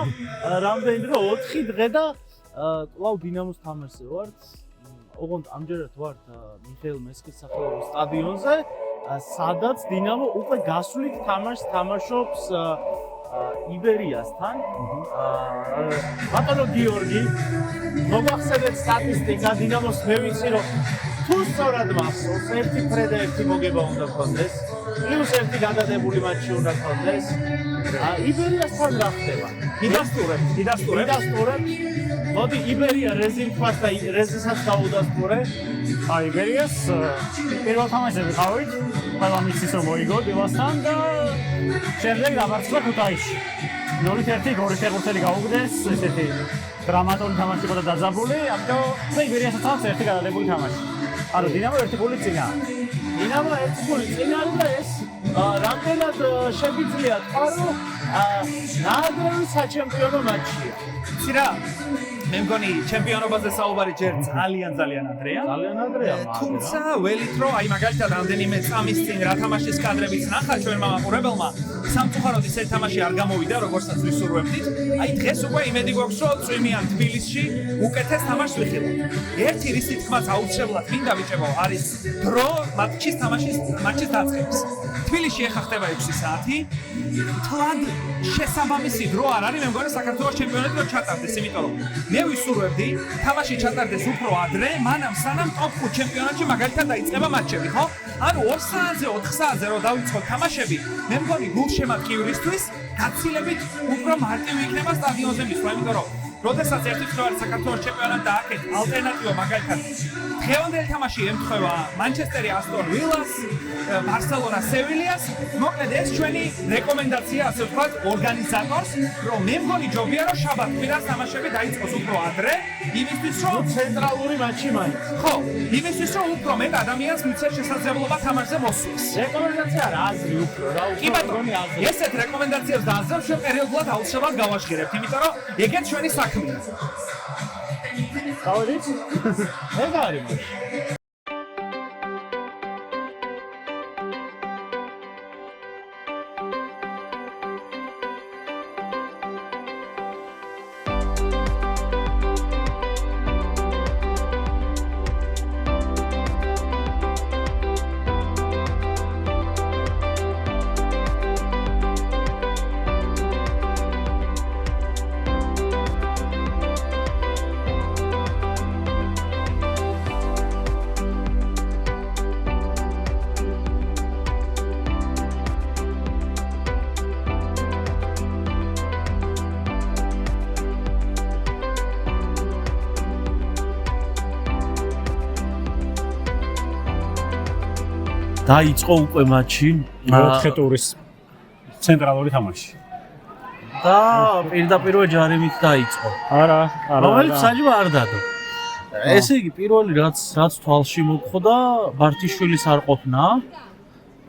რამდენი დრო 4 დღე და კვლავ დინამოს თამაშზე ვართ. ოღონდ ამჯერად ვართ მიხეილ მესხის სახელობის სტადიონზე, სადაც დინამო უკვე გასვლით თამაშს თამაშობს იბერიასთან. ბატონო გიორგი, მოგახსენეთ სტატისტიკა დინამოს მე ვიცი რომ თუ სწორად მახსოვს, ერთი ფრე და ერთი მოგება უნდა გქონდეს. პლუს ერთი გადადებული მატჩი უნდა გქონდეს. იბერიასთან რა ხდება? დიდასტურებს. მოდი იბერია რეზინფას და რეზინსაც დაუდასტურე. აი იბერიას პირველ თამაშზე ვიყავით, ყველა მიცის რომ მოიგო დილასთან და შემდეგ დამარცხდა ქუთაისში. 0-1 გოლის ფეხბურთელი გაუგდეს, ესეთი დრამატული თამაში იყო და დაძაბული, ამიტომ იბერიასაც ერთი გადადებული თამაში. ანუ დინამო ერთი გოლი წინა. დინამო ერთი გოლი წინა და ეს რამდენად შეგვიძლია თქვა, ნაადრევი საჩემპიონო მატჩია. ცირა მე მგონი ჩემპიონობაზე საუბარი ჯერ ძალიან ადრეა. ძალიან ადრეა, თუმცა ველით რომ აი მაგალითად რამდენიმე წამის წინ რა თამაშის კადრებიც ნახა ჩვენმა მაყურებელმა, სამწუხაროდ ისეთი თამაში არ გამოვიდა, როგორცაც ვისურვებდით. აი დღეს უკვე იმედი გვაქვს, რომ წვიმიან თბილისში უკეთეს თამაშს ვიხილავთ. ერთი რისი თქმაც აუცილებლად მინდა ბიჭებო, არის დრო მატჩის დაწყების. თბილისში ახლა ხდება 6 საათი. თლად შესაბამისი დრო არ არის, მე მგონი საქართველოს ჩემპიონატი რო ჩატარდეს, იმიტომ რომ მე ვისურვებდი თამაში ჩატარდეს უფრო ადრე, მანამ სანამ ტოპ 5 ჩემპიონატში მაგალითად დაიწყება მატჩები, ხო? ანუ 2 საათზე, 4 საათზე რო დავიწყოთ თამაშები, მე მგონი გულშემატკივრისთვის გაცილებით უფრო მარტივი იქნება სტადიონზე მისვლა, იმიტომ რომ როდესაც ერთგვარი საქართველოს ჩემპიონატი და აქეთ ალტერნატივა მაგალითად დღევანდელი თამაში ემთხვევა მანჩესტერი ასტონ ვილას, ბარსელონა სევილიას, მოკლედ ეს ჩვენი რეკომენდაცია, ასე ვთქვათ, ორგანიზატორს, რომ მე მგონი ჯობია რომ შაბათ-კვირას თამაშები დაიწყოს უფრო ადრე, იმისთვის რომ ცენტრალური მატჩი მაინც. ხო, იმისთვის რომ უფრო მეტ ადამიანს მიცეს შესაძლებლობა თამაშზე მოსვლის. რეკომენდაცია არა, აზრი უფრო რა უფრო. კი ბატონო, ესეთ რეკომენდაციებს და აზრებს ჩვენ პერიოდულად აუცილებლად გავაშკირებთ, იმიტომ რომ ეგეც ჩვენი საქმეა. გავედით? ეგ არის მაშინ. დაიწყო უკვე მატჩი 4 ტურის ცენტრალური თამაში. და პირდაპირ ჯარიმით დაიწყო. არა, რომელიც საჯმა არ დადო. ესე იგი პირველი რაც თვალში მოხდა, ბართიშვილის არ ყოფნა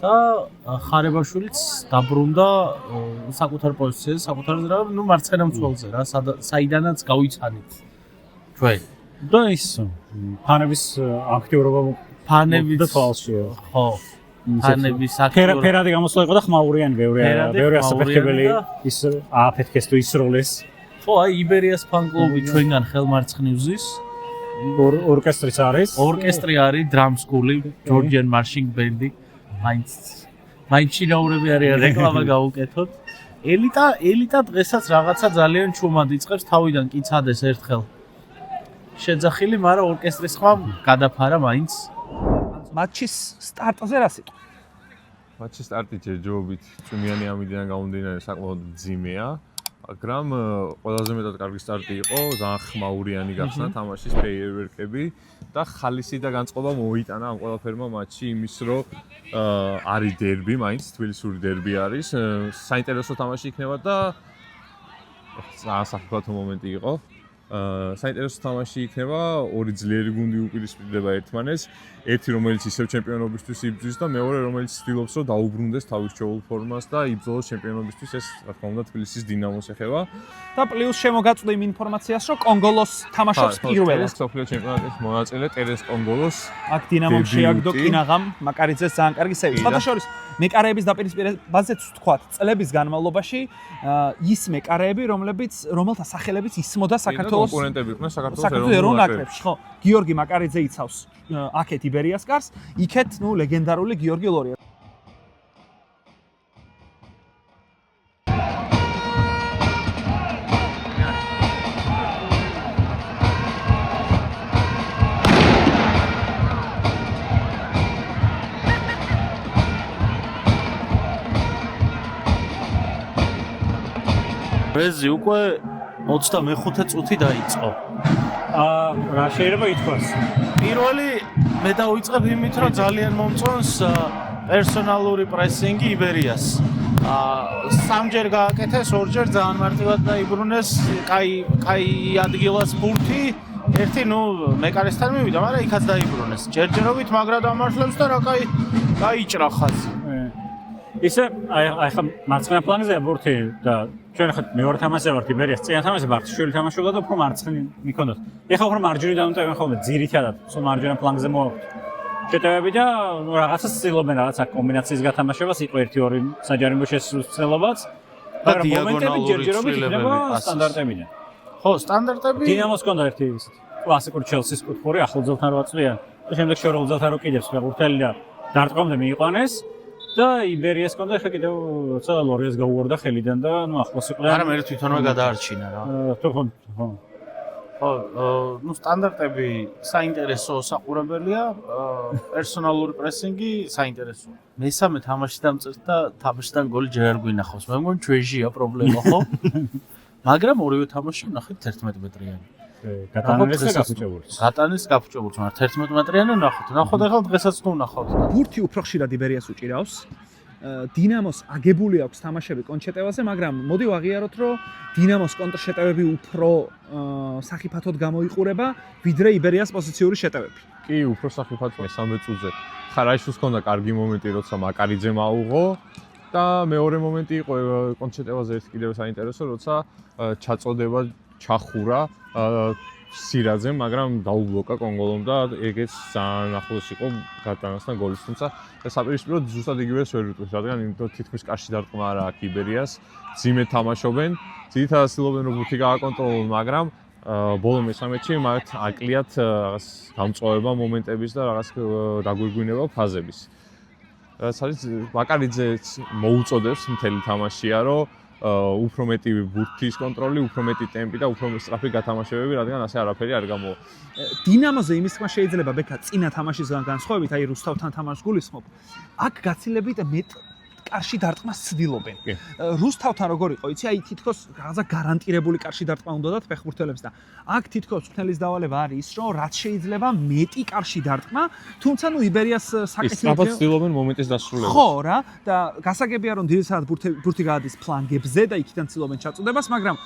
და ხარებაშვილიც დაბრუნდა საკუთარ პოზიციაზე, საკუთარ მარცხენა მცველზე რა, საიდანაც გავიცანით ჩვენ. და ის ფანების აქტიურობა ფანების და თვალშია. ხო. ფანების აქტიურობა. ფერადი გამოსვლა იყო და ხმაურიანი ბევრი ასაფეთქებელი ის ააფეთქეს თუ ისროლეს. ხო, აი იბერიას ფან-კლუბი ჩვენგან ხელმარცხნივზის ორკესტრიც არის. ორკესტრი არის, დრამსკული, ჯორჯიან მარშინგ ბენდი. მაინც ჩინაურები არიან, რეკლამა გავუკეთოთ. ელიტა დღესაც რაღაცა ძალიან ჩუმად იწყებს, თავიდან კი ცადეს ერთხელ. შეძახილი, მაგრამ ორკესტრის ხმა გადაფარა მაინც. მატჩის სტარტზე რა სიტყვა? მატჩის სტარტი ჯერჯერობით წვიმიანი ამიდან გამომდინარე საკმაოდ მძიმეა, მაგრამ ყველაზე მეტად კარგი სტარტი იყო, ძალიან ხმაურიანი გახსნა თამაშის ფეიერვერკები და ხალისი და განწყობა მოიტანა ამ ყველაფერმა მატჩი იმის რომ არის დერბი, მაინც თბილისური დერბი არის, საინტერესო თამაში იქნება და ძალიან საფრთხე მომენტი იყო. საინტერესო თამაში იქნება, ორი ძლიერი გუნდი უპირისპირდება ერთმანეთს, ერთი რომელიც ისევ ჩემპიონობისთვის იბრძვის და მეორე რომელიც ცდილობს რომ დაუბრუნდეს თავის ჩეულ ფორმას და იბრძოლოს ჩემპიონობისთვის, ეს რა თქმა უნდა თბილისის დინამოს ეხება. და პლუს შემოგაწვდი იმ ინფორმაციას, რომ კონგოლოს თამაშობს პირველად. სოფლიო ჩემპიონატის მონაწილე ტერეს კონგოლოს. აქ დინამომ შეაგდო კინაღამ მაკარიძეს ძალიან კარგი სევი. სხვადასხვა მეკარეების დაპირისპირებაზეც ვთქვათ, წლების განმავლობაში ის მეკარეები, რომელთა სახელებიც ისმოდა საქართველოს კონკურენტები იყვნენ საქართველოს ეროვნულ ნაკრებში, ხო. გიორგი მაკარიძე იცავს აქეთ იბერიას კარს, იქეთ ლეგენდარული გიორგი ლორია. რეზი უკვე 25 წუთი დაიწყო. რა შეიძლება ითქვას? პირველი მე დავიწყებ იმით, რომ ძალიან მომწონს პერსონალური პრესინგი იბერიას. სამჯერ გააკეთეს, ორჯერ ძალიან მარტივად დაიბრუნეს, კაი ადგილას ბურთი, ერთი მეკარესთან მივიდა, მაგრამ იქაც დაიბრუნეს. ჯერჯერობით მაგრა დამარხლებს და რა კაი ხაზი. ისე აი ხა მარცხენა ფლანგზე ბურთი და ჩვენ ხა მეორე თამაშზე ვართ იბერიას, წინა თამაშზე ბარტიშვილი თამაშობდა და უფრო მარცხნი მიქონდათ. ეხლა უფრო მარჯვნიდან დამტევენ ხოლმე ძირითადად, სულ მარჯვენა ფლანგზე მოვაქვთ. შეტევები და რაღაცა ცდილობენ რაღაცა კომბინაციის გათამაშებას, იყო 1-2 საჯარიმო შესაძლებლობაც და დიაგონალური ცვლილებები სტანდარტებიდან. ხო, სტანდარტები. დინამოს ჰქონდა ერთი ისეთი კლასიკური ჩელსის კუთხური ახლობძელთან 8 წლიანი და შემდეგ შორეულძელთან რო კიდევ ფეხბურთელი და დარტყმამდე მიიყვანეს და იბერიას ჰქონდა ხა კიდევ როცა ლორიას გაუვარდა ხელიდან და ახლოს იყო. არა, მე თვითონვე გადაარჩინა რა. ხო. სტანდარტები საინტერესო საყურებელია, პერსონალური პრესინგი საინტერესოა. მესამე თამაში დამწერთ და თამაშიდან გოლი ჯერ არ გვინახავს. მე მგონი ჩვენშია პრობლემა, ხო? მაგრამ ორივე თამაში ვნახეთ 11 მეტრიანი. გატანეს გაფუჭებული, მაგრამ 11 მეტრიანი ვნახოთ. ნახოთ ახლა დღესაც თუ ვნახავთ. ბურთი უფრო ხშირად იბერიას უჭირავს. დინამოს აგებული აქვს თამაშები კონჩეტევაზე, მაგრამ მოდი ვაღიაროთ, რომ დინამოს კონტრშეტევები უფრო სახიფათოდ გამოიყურება, ვიდრე იბერიას პოზიციური შეტევები. კი, უფრო სახიფათო მესამე წუთზე. ხარაიშვილს ჰქონდა კარგი მომენტი, როცა მაკარიძემ აუღო და მეორე მომენტი იყო კონჩეტევაზე ერთ კიდევ საინტერესო, როცა ჩაწოდება ჩახურა სირაძემ, მაგრამ დაუბლოკა კონგოლომ და ეგეც ძალიან ახლოს იყო გატანასთან გოლის, თუმცა საპირისპიროდ ზუსტად იგივეს ვერ ვიტყვით, რადგან იმიტომ თითქმის კარში დარტყმა არა აქ იბერიას, ძიმედ თამაშობენ, ძირითადად ცდილობენ რომ ბურთი გააკონტროლონ, მაგრამ ბოლო მესამეში მათ აკლიათ რაღაც გამწვავება მომენტების და რაღაც დაგვირგვინება ფაზების. რაც არის მაკარიძე მოუწოდებს მთელი თამაშია, რომ უფრო მეტი ბურთის კონტროლი, უფრო მეტი ტემპი და უფრო სწრაფი გათამაშებები, რადგან ასე არაფერი არ გამოვა. დინამოზე იმის თქმა შეიძლება ბექა წინა თამაშისგან განსხვავებით, აი რუსთავთან თამაშს გულისხმობ. აქ გაცილებით მეტ კარში დარტყმას ცდილობენ. რუსთავთან როგორ იყო, იცი, აი თითქოს რაღაცა გარანტირებული კარში დარტყმა უნდათ ფეხბურთელებს და აქ თითქოს მთელი დავალება არის ის, რომ რაც შეიძლება მეტი კარში დარტყმა, თუმცა იბერიას საკეთილო სწრაფად ცდილობენ მომენტის დასრულებას. ხო რა, და გასაგებია რომ ძირითადად ბურთი გადის ფლანგებზე და იქიდან ცდილობენ ჩაწოდებას, მაგრამ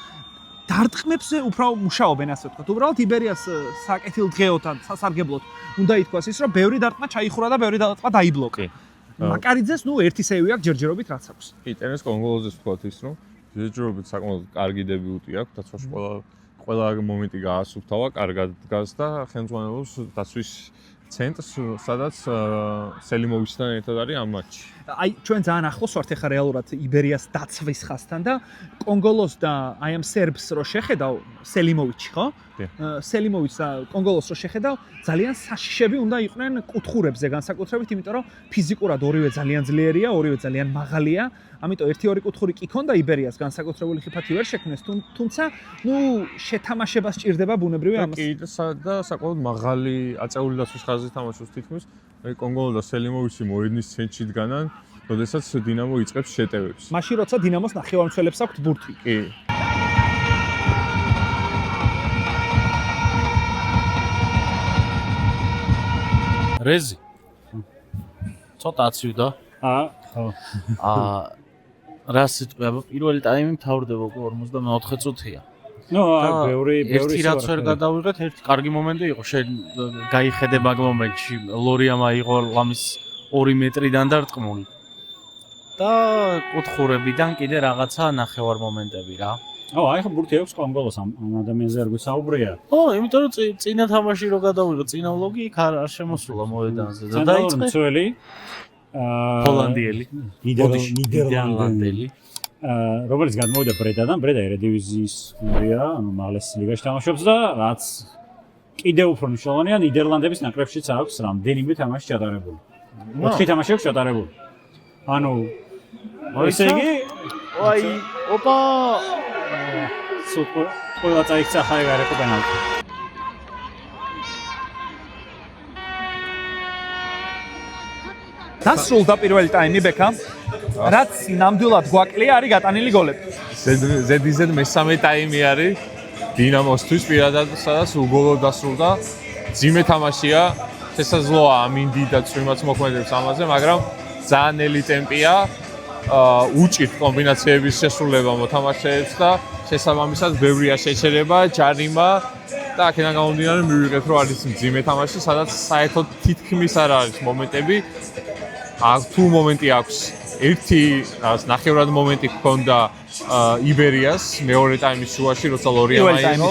დარტყმებზე უფრო მუშაობენ, ასე ვთქვათ. უბრალოდ იბერიას საკეთილ დღეოთან სასარგებლოდ უნდა ითქვას ის, რომ ბევრი დარტყმა ჩაიხურა და ბევრი დარტყმა დაიბლოკა. მაკარიძეს ერთი სეივი აქვს ჯერჯერობით რაც აქვს. კი, ტენეს კონგოლოზეს ვთქვათ ის, რომ ჯერჯერობით საკმაოდ კარგი დებიუტი აქვს, დაცვაში ყველა მომენტი გაასუფთავა, კარგად დგას და ხელმძღვანელობს დაცვის ცენტრს, სადაც სელიმოვიჩთან ერთად არის ამ მატჩში. აი, ჩვენ ძალიან ახლოს ვართ ახლა რეალურად იბერიას დაცვის ხაზთან და კონგოლოს და აი ამ სერბს რო შეხედავ, სელიმოვიჩი, ხო? სელიმოვიჩს და კონგოლოს რო შეხედავ, ძალიან საშიშები უნდა იყვნენ კუთხურებზე განსაკუთრებით, იმიტომ რომ ფიზიკურად ორივე ძალიან ძლიერია, ორივე ძალიან მაღალია. ამიტომ 1-2 კუთხური კი ქონდა იბერიას განსაკუთრებული ხიფათი ვერ შექმნეს, თუმცა შეთამაშება სჭირდება ბუნებრივი ამას. კი და საკმაოდ მაღალი აწეული დაცვის ხაზი თამაშობს თითქმის. კონგოლო და სელიმოვიჩი მოედნის ცენტრში დგანან, როდესაც დინამო იწყებს შეტევებს. მაშინ როცა დინამოს ნახევარმცველებს აქვს ბურთი. კი. რეზი. ცოტა აცივდა. ხო. რა სიტყვა, პირველი ტაიმი მთავრდება 54 წუთია. ბევრი რაც ვერ გადავიღეთ, ერთი კარგი მომენტი იყო. გაიხედე მაგ მომენტში ლორიამ აიღო ლამის 2 მეტრიდან დარტყმული. და კუთხურებიდან კიდე რაღაცა ნახევარ მომენტები რა. აი ხო ბურთი აქვს კონგოლოს ამ ადამიანზე არ გვისაუბრია. იმიტომ რომ წინა თამაში რო გადავიღო, წინა ვლოგი იქ არ შემოსულა მოედანზე და დაიწყე მცველი ჰოლანდიელი, ნიდერლანდელი. როგორც გადმოვიდა ბრედადან, ბრედა ერედივიზიის გუნდია, ანუ მაღლეს ლიგაში თამაშობს და რაც კიდევ უფრო მნიშვნელოვანია, ნიდერლანდების ნაკრებშიც აქვს რამდენიმე თამაში ჩატარებული. 4 თამაში აქვს ჩატარებული. ანუ ესე იგი, აი, ოპა, სუპერ, ყველა წაიქცა ხარი გარეკო პენალტი. დასრულდა პირველი ტაიმი ბექა. რაც ნამდვილად გვაკლია არის გატანილი გოლები. ზედიზედ მესამე ტაიმი არის დინამოსთვის პირადად, სადაც უგოლო დასრულდა. ძიმე თამაშია, შესაძლოა ამინდი და წვიმაც მოქმედებს ამაზე, მაგრამ ძალიან ნელი ტემპია. უჭირთ კომბინაციების შესრულება მოთამაშეებს და შესაბამისად ბევრია შეჩერება, ჯარიმა და აქედან გამომდინარე მივიღეთ რომ არის ძიმე თამაში, სადაც საერთოდ თითქმის არ არის მომენტები. თუ მომენტი აქვს ერთი ნახევრად მომენტი ჰქონდა იბერიას მეორე ტაიმის შუაში, როცა ლორიამ აიღო.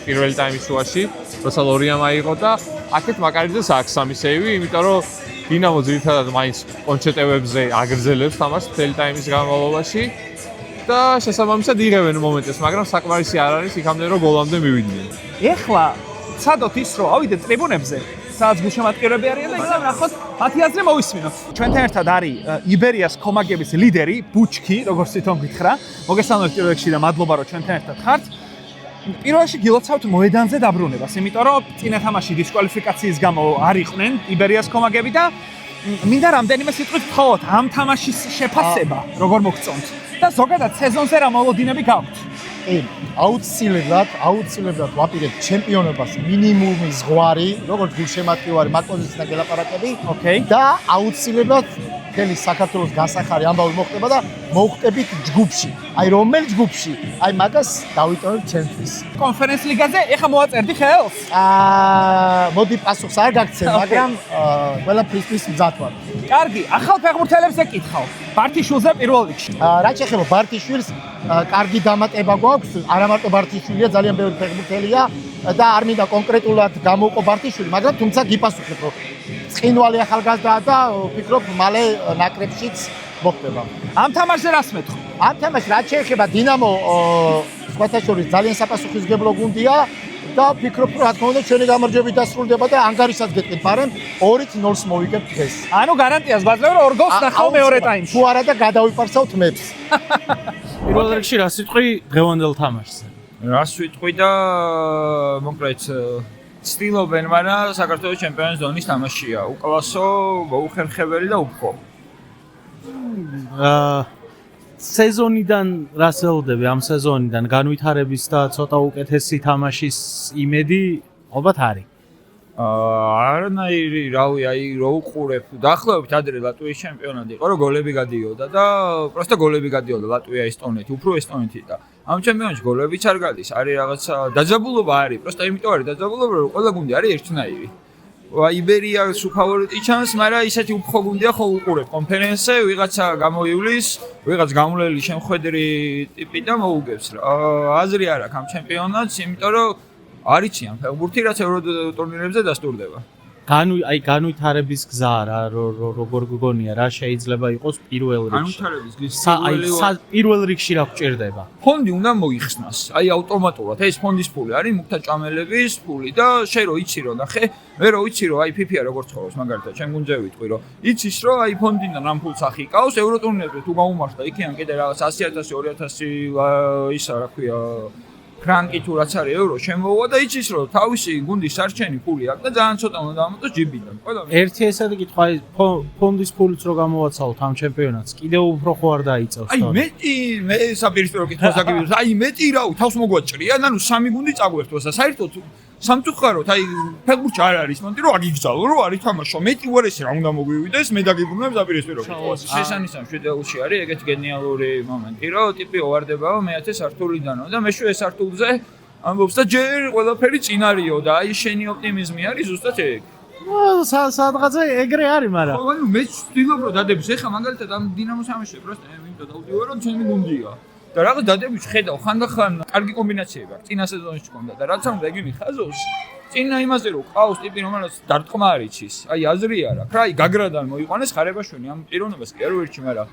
პირველი ტაიმის შუაში, როცა ლორიამ აიღო და აქეთ მაკარიძეს აქვს სამი სეივი, იმიტომ რომ დინამო ძირითადად მაინც კონჩეტევებზე აგრძელებს თამაშს მთელი ტაიმის განმავლობაში და შესაბამისად იღებენ მომენტებს, მაგრამ საკმარისი არ არის იქამდე რომ გოლამდე მივიდნენ. ეხლა ცადოთ ის რომ ავიდეთ ტრიბუნებზე, სადაც გულშემატკივრები არიან და იგივე ნახოთ მათი აზრი მოვისმინოთ. ჩვენთან ერთად არის იბერიას კომაგების ლიდერი ბუჩკი, როგორც თვითონ გითხრა. მოგესალმებით პირველ რიგში და მადლობა რომ ჩვენთან ერთად ხართ. პირველში გილოცავთ მოედანზე დაბრუნებას, იმიტომ რომ წინა თამაში დისკვალიფიკაციის გამო არ იყვნენ იბერიას კომაგები და მინდა რამდენიმე სიტყვით ვთხოვოთ ამ თამაშის შეფასება, როგორ მოგწონთ და ზოგადად სეზონზე რა მოლოდინები გაქვთ. აუცილებლად ვაპირებთ ჩემპიონობას მინიმუმი ზღვარი, როგორც გულშემატკივარი მაგ პოზიციიდან გელაპარაკები. და აუცილებლად მთელი საქართველოს გასახარი ამბავი მოხდება და მოვხდებით ჯგუფში. აი რომელ ჯგუფში? აი მაგას დავიტოვებ ჩემთვის. კონფერენს ლიგაზე ეხა მოაწერდი ხელს? მოდი პასუხს არ გაგცემ, მაგრამ ყველაფრის მზად ვარ. კარგი, ახალ ფეხბურთელებს ეკითხავ. ბართიშვილზე პირველ რიგში. რაც ეხება ბართიშვილს, კარგი დამატება გვაქვს, არა მარტო ბართიშვილია, ძალიან ბევრი ფეხბურთელია და არ მინდა კონკრეტულად გამოვყო ბართიშვილი, მაგრამ თუმცა გიპასუხებ, რომ ცხინვალი ახალგაზრდაა და ვფიქრობ, მალე ნაკრებშიც მოხდება. ამ თამაშზე რას მეთქო? ამ თამაშს რაც შეეხება დინამო, სხვათა შორის ძალიან საპასუხისმგებლო გუნდია და ვფიქრობ, რომ რა თქმა უნდა ჩვენი გამარჯვებით დასრულდება და ანგარიშსაც გეტყვით, მაგრამ 2-0-ს მოვიგებთ დღეს. ანუ გარანტიას ვაძლევ, რომ 2 გოლს ნახავ მეორე ტაიმში. თუ არა და გადავიპარსავთ მეფს. პირველ რიგში რას ვიტყვი დღევანდელ თამაშზე? რას ვიტყვი და მოკლედ ცდილობენ, მაგრამ საქართველოს ჩემპიონის დონის თამაშია. უკლასო, მოუხერხებელი და უფრო. სეზონიდან რას ელოდები ამ სეზონიდან განვითარების და ცოტა უკეთესი თამაშის იმედი ალბათ არის. არანაირი რავი, აი რო უყურებ, დაახლოებით ადრე ლატვიის ჩემპიონატი იყო, რომ გოლები გადიოდა და პროსტა გოლები გადიოდა ლატვია, ესტონეთი, უფრო ესტონეთი და ამ ჩემპიონატში გოლებიც არ გადის, არის რაღაცა დაძაბულობა არის, პროსტა იმიტომ არის დაძაბულობა, რომ ყველა გუნდი არის ერთნაირი. იბერიას უფავორიტი ჩანს, მაგრამ ისეთი უფრო გუნდია ხო უყურებ კონფერენსზე, ვიღაცა გამოივლის, ვიღაც გამვლელი შემხედრი ტიპი და მოუგებს რა. აზრი არ აქვს ამ ჩემპიონატს, იმიტომ რომ არიციან ფეხბურთი რაც ევრო ტურნირებზე დასტურდება. განვითარების გზა რა როგორ გგონია რა შეიძლება იყოს პირველ რიგში. განვითარების გზა პირველ რიგში რა გვჭირდება? ფონდი უნდა მოიხსნას. აი ავტომატურად ეს ფონდის ფული არის მუქთა ჭამელების ფული და შენ რო იცი რომ ნახე, მე რო იცი რომ აი ფიფია როგორ ცხოვრობს მაგალითად ჩემ გუნდზე ვიტყვი რომ იცის რომ აი ფონდიდან ამ ფულს ახიკავს ევრო ტურნირებზე თუ გამომართლა იქიდან კიდე რაღაც 100,000 200,000 ისა რა ქვია ფრანკი თუ რაც არის ევრო შემოვა და იცის რომ თავისი გუნდის სარჩენი ფული აქვს და ძალიან ცოტა უნდა დამატოს ჯიბიდან. ერთი ესეთი კითხვა ფონდის ფულიც რო გამოვაცალოთ ამ ჩემპიონატს კიდევ უფრო ხო არ დაიწევს? აი მე საპირისპირო კითხვას დაგიბიროს. აი მეტი რაუ თავს მოგვაჭრია, ანუ სამი გუნდი წაგვერთვას და საერთოდ სამწუხაროდ აი ფეხბურთში არ არის მონტი რომ აგიგზავნო რომ არ ითამაშო. მეტი უარესი რა უნდა მოგვივიდეს, მე დაგიგუნებ საპირისპირო კითხვას. შესანიშნავ შვიდეულში არის ეგეთი გენიალური მომენტი რომ ტიპი ვარდებაო მე-10 სართულიდანო და მე-7 სართულზე ამბობს და ჯერ ყველაფერი წინარიო და აი შენი ოპტიმიზმი არის ზუსტად ეგ. სადღაცა ეგრე არის, მაგრამ ხო, ანუ მე ვცდილობ რომ დადების. ეხლა მაგალითად ამ დინამოს ამაში პროსტა იმიტომ დავდივარ რომ ჩემი გუნდია. და რაღაც დადებით ხედავ ხანდახან კარგი კომბინაციები აქვს. წინა სეზონში ჰქონდა და რაც უნდა იგი მიხაზოს. წინა იმაზე რომ ყავს ტიპი რომელიც დარტყმა არ იცის. აი აზრი არა. აი გაგრადან მოიყვანეს ხარებაშვილი ამ პიროვნებას კი არ ვერჩი, მაგრამ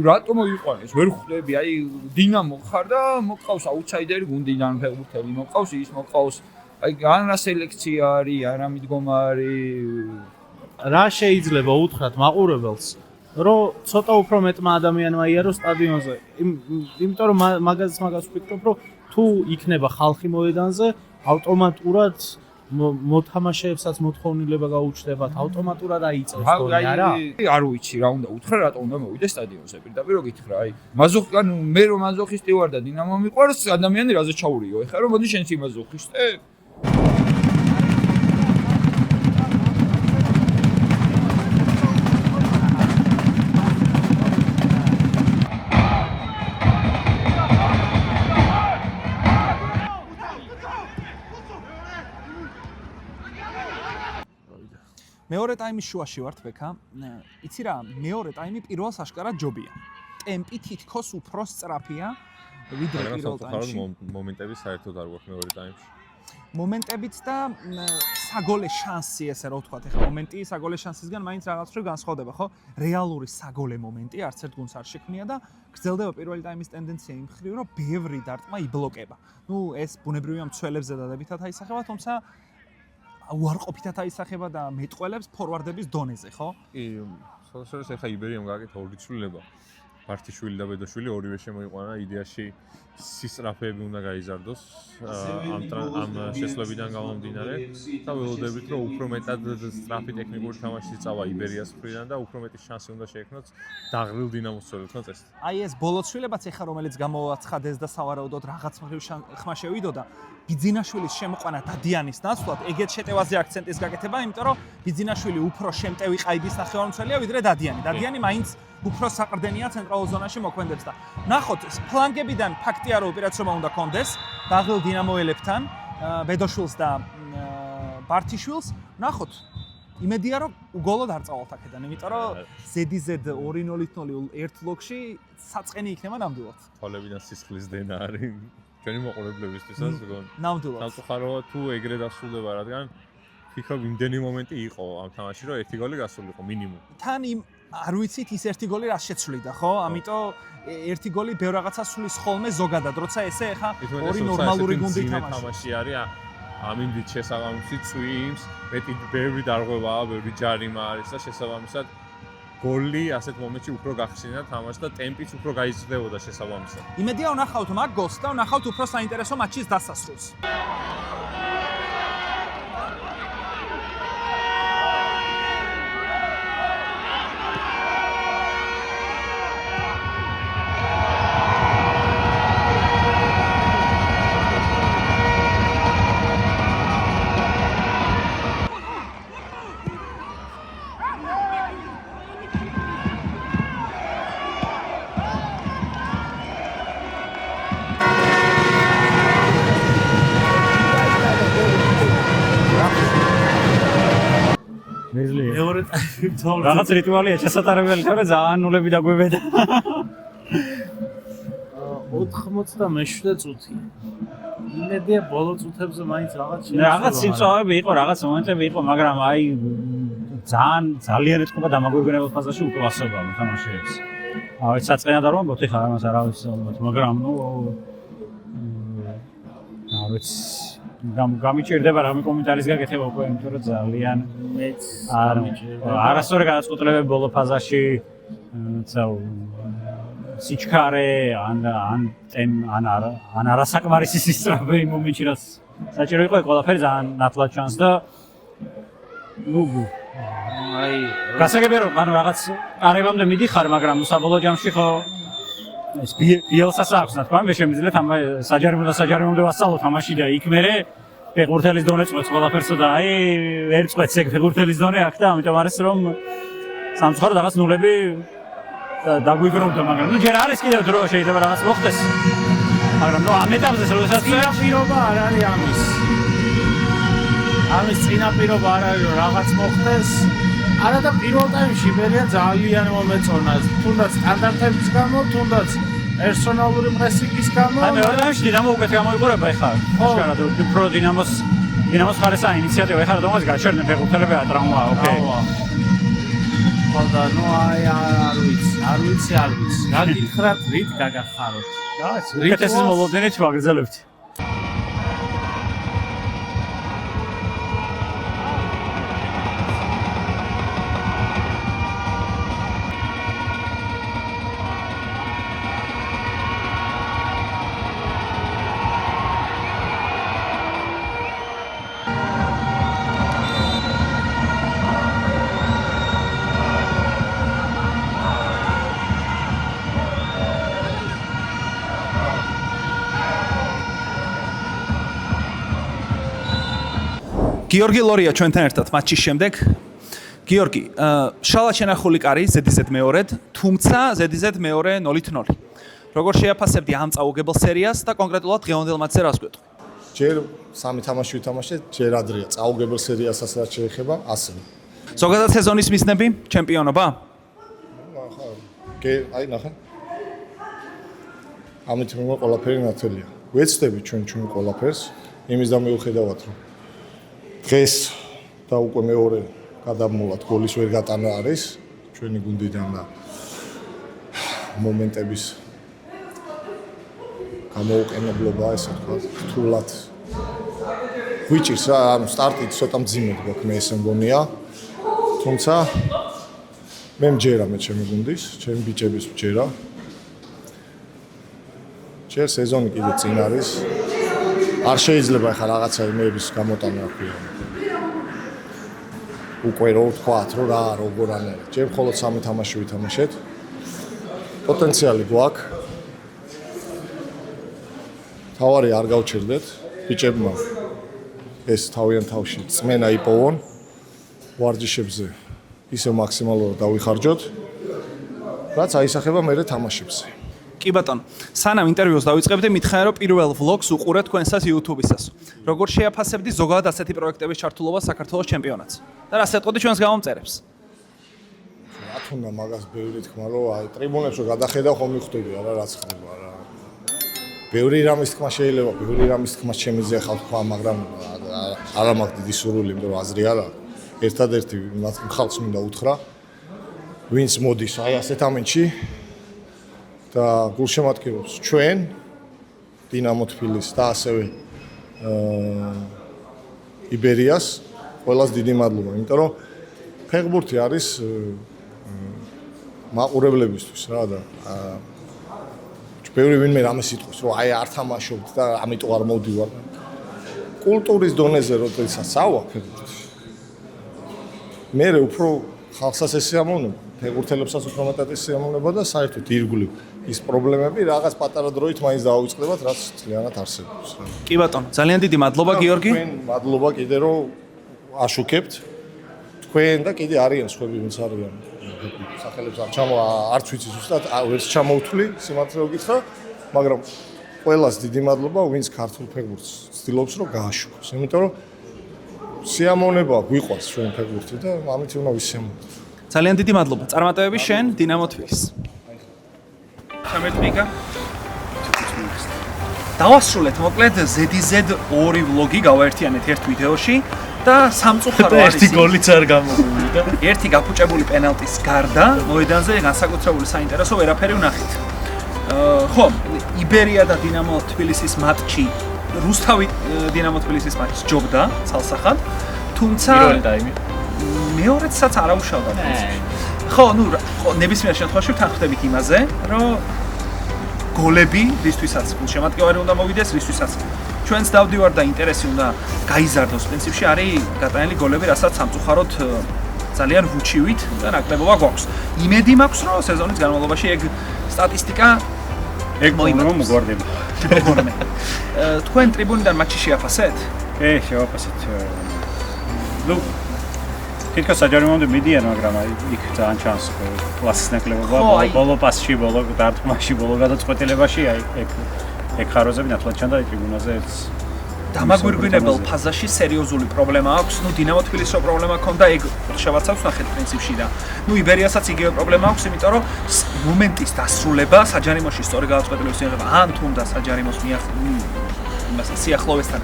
რატომ მოიყვანეს? ვერ ხვდები, აი დინამო ხარ და მოყავს აუთსაიდერი გუნდიდან ფეხბურთელი, მოყავს ის, მოყავს აი რა სელექცია არის, არა მიდგომა არის. რა შეიძლება უთხრათ მაყურებელს? რომ ცოტა უფრო მეტმა ადამიანმა იაროს სტადიონზე. იმიტომ რომ მაგას ვფიქრობ, რომ თუ იქნება ხალხი მოედანზე, ავტომატურად მოთამაშეებსაც მოთხოვნილება გაუჩნდებათ, ავტომატურად აიწევს გოლი არა? არ ვიცი რა უნდა უთხრა, რატომ უნდა მოვიდე სტადიონზე. პირდაპირ რო გითხრა, აი, მაზოხი, ანუ მე რომ მაზოხისტი ვარ და დინამო მიყვარს, ადამიანი რაზე ჩაურიო. ეხლა რომ მოდი შენც იმაზოხისტე. მეორე ტაიმის შუაში ვართ ბექა. იცი რა, მეორე ტაიმი პირველ საშკარად ჯობია. ტემპი თითქოს უფრო სწრაფია ვიდრე პირველ ტაიმში. მომენტები საერთოდ არ გვაქვს მეორე ტაიმში. მომენტებიც და საგოლე შანსი ესე რა ვთქვათ, ეხლა მომენტი საგოლე შანსისგან მაინც რაღაც ხრი განსხვავდება, ხო? რეალური საგოლე მომენტი არც ერთ გუნდს არ შექმნია და გრძელდება პირველი ტაიმის ტენდენცია იმ ხრივ, რომ ბევრი დარტყმა იბლოკება. ნუ ეს ბუნებრივია მცველებზე დადებითად აისახება, თუმცა უარყოფითად აისახება და მეტყველებს ფორვარდების დონეზე, ხო? კი, სულ ეხა იბერიამ გააკეთა ორი ცვლილება. მარტიშვილი და ბედოშვილი ორივე შემოიყვანა, იდეაში სისწრაფეები უნდა გაიზარდოს ამ შესვლებიდან გამომდინარე და ველოდებით რომ უფრო მეტად სწრაფი ტექნიკური თამაში წავა იბერიას მხრიდან და უფრო მეტი შანსი უნდა შეექმნათ დაღრილ დინამოს წევრებთან წესით. აი ეს ბოლო ცვლილებაც ეხა რომელიც გამოაცხადეს და სავარაუდოდ რაღაც მხრივ ხმა შევიდოდა ბიძინაშვილის შემოყვანა დადიანის ნაცვლად ეგეთ შეტევაზე აქცენტის გაკეთება, იმიტომ რომ ბიძინაშვილი უფრო შემტევი ყაიდის ნახევარმცველია ვიდრე დადიანი. დადიანი მაინც უფრო საყრდენია ცენტრალურ ზონაში მოქმედებს და ნახოთ ფლანგებიდან ფაქტია რომ ოპერაცია უნდა კონდეს დაღლილ დინამოელებთან ბედოშვილს და ბართიშვილს ნახოთ იმედია რომ უგოლოდ არ წავალთ აქედან იმიტომ რომ ზედიზედ 2-0 ერთ ლოგში საწყენი იქნება ნამდვილად თვალებიდან სისხლის დენა არის ჩვენი მოყურებლებისთვისაც ნამდვილად სამწუხაროა თუ ეგრე დასრულდება რადგან ფიქრობ იმდენი მომენტი იყო ამ თამაში რომ ერთი გოლი გასულიყო მინიმუმ თან იმ არ ვიცით ის ერთი გოლი რას შეცვლიდა ხო? ამიტომ ერთი გოლი ბევრ რაღაცას სulis ხოლმე ზოგადად, როცა ესე ეხა ორი ნორმალური გუნდი თამაში არის ამ იმდით შესაბამისად წვიმს, მეტი ბევრი დარღვევაა, ბევრი ჯარიმა არის და შესაბამისად გოლი ასეთ მომენტში უფრო გახსნა თამაში და ტემპიც უფრო გაიზრდებოდა შესაბამისად. იმედია ვნახავთ მაგ გოლს და ვნახავთ უფრო საინტერესო მატჩის დასასრულს. მეორე ტაიმი თორე რაღაც რიტუალია შესატარებელი თორე ძალიან ნულები დაგვებედა 97 წუთი იმედია ბოლო წუთებზე მაინც რაღაც შეეცვალა რაღაც სიმწვავეები იყო რაღაც მომენტები იყო მაგრამ აი ძალიან ეთქობა დამაგვირგვინებელ ფაზაში უკლასობა მოთამაშეებს აი საწყენად არ ვამბობთ ეხლა ამას არ არის ალბათ მაგრამ ნუ არის გამიჭირდება რამე კომენტარის გაკეთება უკვე იმიტომ რომ ძალიან მეც არასწორი გადაწყვეტილებები ბოლო ფაზაში სიჩქარე ან არასაკმარისი სისწრაფე იმ მომენტში რაც საჭირო იყო ყველაფერი ძალიან ნათლად ჩანს და ნუ აი გასაგებია რომ ანუ რაღაც არებამდე მიდიხარ მაგრამ საბოლოო ჯამში ხო ეს ბიელსას აქვს რა თქმა უნდა შემიძლია ამ საჯარიმო ვასწავლო თამაში და იქ მერე ფეხბურთელის დონე წვეთს ყველაფერსო და აი ვერ წვეთს ეგ ფეხბურთელის დონე აქ და ამიტომ არის რომ სამწუხაროდ რაღაც ნულები დაგვიგროვდა მაგრამ ნუ ჯერ არის კიდევ დრო შეიძლება რაღაც მოხდეს მაგრამ ნუ ამ ეტაპზე როდესაც პირობა არ არის ამის წინაპირობა არ არის რომ რაღაც მოხდეს არა და პირველ ტაიმში მერია ძალიან მომეწონა თუნდაც სტანდარტების გამო თუნდაც პერსონალური პრესინგის გამო აი მეორე ტაიმში დინამო უკეთ გამოიყურება ეხლა შკარად უფრო დინამოს ხარესა ინიციატივა ეხლა თომას გაჩერდნენ ფეხბურთელები ატრაუმაა ოკეი ხოდა ნუ აი არ ვიცი რა გითხრათ რით გაგახაროთ რაღაც რითესის მოლოდინით ვაგრძელებთ გიორგი ლორია ჩვენთან ერთად მატჩის შემდეგ. გიორგი, შალად შენახული კარი ზედიზედ მეორედ, თუმცა ზედიზედ მეორე 0-0. როგორ შეაფასებდი ამ წაუგებელ სერიას და კონკრეტულად დღევანდელ მატჩზე რას გვეტყვი? ჯერ სამი თამაში ვითამაშე, ჯერ ადრეა წაუგებელ სერიასაც რაც შეეხება, ასევე. ზოგადად სეზონის მიზნები, ჩემპიონობა? აი ნახე. ამით მე ყველაფერი ნათელია. ვეცდები ჩვენ ყველაფერს, იმის და მიუხედავად რომ დღეს და უკვე მეორე გადამულად გოლის ვერ გატანა არის ჩვენი გუნდიდან და მომენტების გამოუყენებლობა ესე ვთქვათ, რთულად ვიჭირს რა, ანუ სტარტი ცოტა მძიმედ გვაქვს მე ესე მგონია. თუმცა მე მჯერა მე ჩემი გუნდის, ჩემი ბიჭების მჯერა. ჯერ სეზონი კიდე წინ არის. არ შეიძლება ახლა რაღაცა იმეების გამოტანა რა ქვია. უკვე რო ვთქვათ, რომ რა როგორ ანერა. ჯერ მხოლოდ სამი თამაში ვითამაშეთ. პოტენციალი გვაქვს. თავარი არ გავჩერდეთ ბიჭებმა. ეს თავიანთ თავში წმენა იპოვონ ვარჯიშებზე. ისე მაქსიმალურად დავიხარჯოთ. რაც აისახება მერე თამაშებზე. კი ბატონო, სანამ ინტერვიუს დავიწყებდი, მითხარი რომ პირველ ვლოგს უყურეთ თქვენსას YouTube-ისას. როგორ შეაფასებდი ზოგადად ასეთი პროექტების ჩართულობა საქართველოს ჩემპიონატს? და რას ეტყოდი ჩვენს გამომწერებს? რა თქმა მაგას ბევრი თქმა რომ აი ტრიბუნებს რო გადახედავ ხომ მიხვდები არა რაც ხდება რა. ბევრი რამის თქმა შეიძლება, ბევრი რამის თქმა შემიძლია ხალხ თქვა, მაგრამ არა მაქვს დიდი სურვილი, იმიტომ რომ აზრი არა. ერთადერთი მათ ხალხს მინდა უთხრა, ვინც მოდის აი ასეთ ამენში და გულშემატკივრობს ჩვენ დინამო თბილისს და ასევე იბერიას ყველას დიდი მადლობა, იმიტომ რომ ფეხბურთი არის მაყურებლებისთვის რა და ბევრი ვინმე რამეს იტყვის რომ აი არ თამაშობთ და ამიტომ არ მოვდივარ. კულტურის დონეზე როდესაც ავა ფეხბურთი მე უფრო ხალხსაც ესიამოვნება, ფეხბურთელებსაც უფრო მეტად ესიამოვნება და საერთოდ ირგვლივ ის პრობლემები რაღაც პატარა დროით მაინც დაავიწყდებათ, რაც ძალიანად არსებობს. კი ბატონო, ძალიან დიდი მადლობა გიორგი. თქვენ მადლობა კიდე რომ აშუქებთ. თქვენ და კიდე არიან სხვები ვინც არიან. სახელებს არც ვიცი ზუსტად, ვერც ჩამოვთვლი, სიმართლე გითხრა, მაგრამ ყველას დიდი მადლობა, ვინც ქართულ ფეხბურთს ცდილობს რომ გააშუქოს. იმიტომ რომ სიამოვნება გვიყვარს ჩვენ ფეხბურთი და ამით უნდა ვისიამოვნოთ. ძალიან დიდი მადლობა. წარმატებები შენ დინამო თბილისს. სამეთმიკა. დავასრულეთ მოკლედ ZZ 2 ვლოგი გავაერთიანეთ ერთ ვიდეოში და სამწუხარო არის. ერთი გოლიც არ გამოვიდა. ერთი გაფუჭებული პენალტის გარდა მოედანზე განსაკუთრებული საინტერესო ვერაფერი ვნახეთ. ხო, იბერია და დინამო თბილისის მატჩი, რუსთავი დინამო თბილისის მატჩი ჯობდა ცალსახად, თუმცა პირველი ტაიმი მეორედსაც არ აუშავდა. ხო, ხო, ნებისმიერ შემთხვევაში ვთანხმდებით იმაზე, რომ გოლები რისთვისაც გულშემატკივარი უნდა მოვიდეს, რისთვისაც ჩვენს დავდივარ და ინტერესი უნდა გაიზარდოს პრინციპში არის გატანილი გოლები, რასაც სამწუხაროდ ძალიან ვუჩივით და ნაკლებობა გვაქვს. იმედი მაქვს, რომ სეზონის განმავლობაში ეგ სტატისტიკა მოგვარდება. როგორმე. თქვენ ტრიბუნიდან მატჩი შეაფასეთ? შევაფასეთ. ნუ თითქოს საჯარიმომდე მიდიან, მაგრამ აი იქ ძალიან ჩანს კლასის ნაკლებობა, ბოლო პასში, ბოლო დარტყმაში, ბოლო გადაწყვეტილებაში, აი ეგ ხაროზები ნათლად ჩანდა ტრიბუნაზე ერთ დამაგვირგვინებელ ფაზაში სერიოზული პრობლემა აქვს. ნუ დინამო თბილისს რო პრობლემა ჰქონდა, ეგ შევაცავთ ნახეთ პრინციპში და ნუ იბერიასაც იგივე პრობლემა აქვს, იმიტომ რომ მომენტის დასრულება საჯარიმოში სწორი გადაწყვეტილების მიღება ან თუნდა საჯარიმოს სიახლოვესთან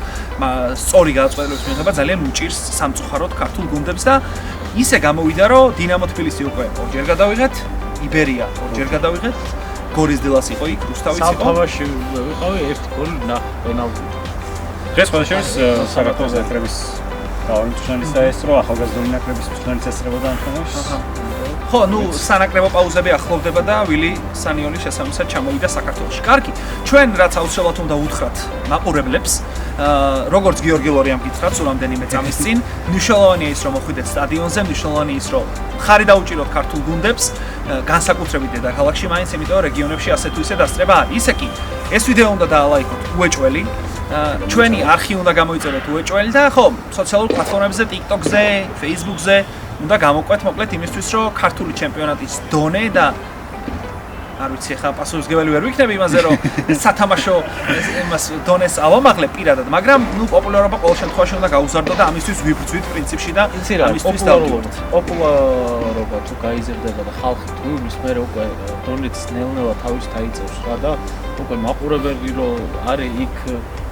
სწორი გადაწყვეტილების მიღება ძალიან უჭირს სამწუხაროდ ქართულ გუნდებს და ისე გამოვიდა, რომ დინამო თბილისი უკვე ორჯერ გადავიღეთ, იბერია ორჯერ გადავიღეთ, გორის დილას იყო იქ, რუსთავის იყო. სამთავაში ვიყავი ერთი გოლი პენალტი. დღეს ყოველშემთხვევაში საქართველოს ნაკრების გავამწრენლის და ეს რომ ახალგაზრდული ნაკრების მწვრთნელის ესწრებოდა ამ თამაშს. ხო, ნუ სანაკრებო პაუზები ახლოვდება და ვილი სანიონი შესაბამისად ჩამოვიდა საქართველოში. კარგი, ჩვენ რაც აუცილებლად უნდა უთხრათ მაყურებლებს, როგორც გიორგი ლორიამ გითხრათ სულ რამდენიმე წამის წინ, მნიშვნელოვანია ის რომ მოხვიდეთ სტადიონზე, მნიშვნელოვანია ის რომ ხარი დაუჭიროთ ქართულ გუნდებს, განსაკუთრებით დედაქალაქში, მაინც იმიტომ რომ რეგიონებში ასე თუ ისე დასწრება არის. ისე კი, ეს ვიდეო უნდა დაალაიქოთ უეჭველი. ჩვენი არხი უნდა გამოიწეროთ უეჭველი და ხო, სოციალურ პლატფორმებზე, TikTok-ზე, Facebook-ზე უნდა გამოყვეთ მოკლედ იმისთვის, რომ ქართული ჩემპიონატის დონე და არ ვიცი ახლა პასუხისმგებელი ვერ ვიქნები იმაზე, რომ სათამაშო იმას დონეს ავამაღლებ პირადად, მაგრამ ნუ პოპულარობა ყოველ შემთხვევაში უნდა გაუზარდო და ამისთვის ვიბრძვით პრინციპში და ამისთვის დავდივართ. პოპულარობა თუ გაიზრდება და ხალხი თუ ის მერე უკვე დონეც ნელ-ნელა თავის დაიწევს რა და უკვე მაყურებელი რომ არის იქ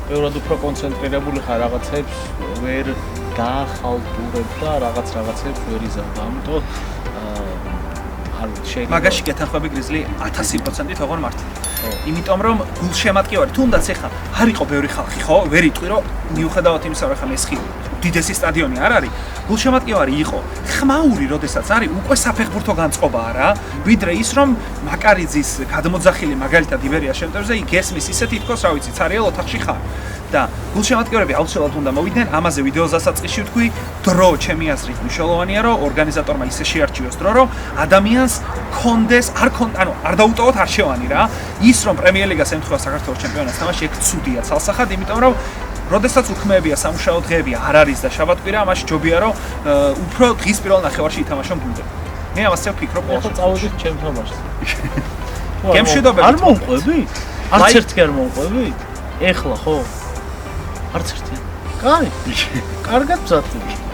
ბევრად უფრო კონცენტრირებული ხარ რაღაცებს ვერ გაახალტურებ და რაღაცებს ვერ იზარდ. ამიტომ მაგაში გეთანხმები გრიზლი 1000% თაღონ მართლა. იმიტომ რომ გულშემატკივარი თუნდაც ეხა არ იყო ბევრი ხალხი, ხო? ვერ იტყვი რომ მიუხედავად იმისა, რომ ეხა მესხი უდიდესი სტადიონი არ არის, გულშემატკივარი იყო. ხმაური, როდესაც არის, უკვე საფეხბურთო განწყობაა რა, ვიდრე ის რომ მაკარიძის გადმოძახილი მაგალითად იბერია შემტევზე იგესმის ისე თითქოს, რა ვიცი, ცარიელ ოთახში ხარ. და გულშემატკივრები აუცილებლად უნდა მოვიდნენ, ამაზე ვიდეოს დასაწყისში ვთქვი, დრო ჩემი აზრით მნიშვნელოვანია, რომ ორგანიზატორმა ისე შეარჩიოს დრო, რომ ადამიანს კონდეს, ანუ არ დაუტოვოთ არჩევანი რა. ის რომ პრემიერ-ლიგას ემთხვევა საქართველოს ჩემპიონატს თამაში, ეგ ცუდია ცალსახად, იმიტომ რომ როდესაც უქმეებია სამუშაო დღეები არ არის და შაბათ-კვირა, მაშინ ჯობია რომ უფრო დღის პირველ ნახევარში ითამაშონ გუნდები. მე ამასე ვფიქრობ ყოველ შემთხვევაში. წავედით ჩემ თამაშს. გემშვიდობებით. არ მომყვები? არც ერთი არ მომყვები? ეხლა ხო? არც ერთი. კაი. კარგად მზადდება.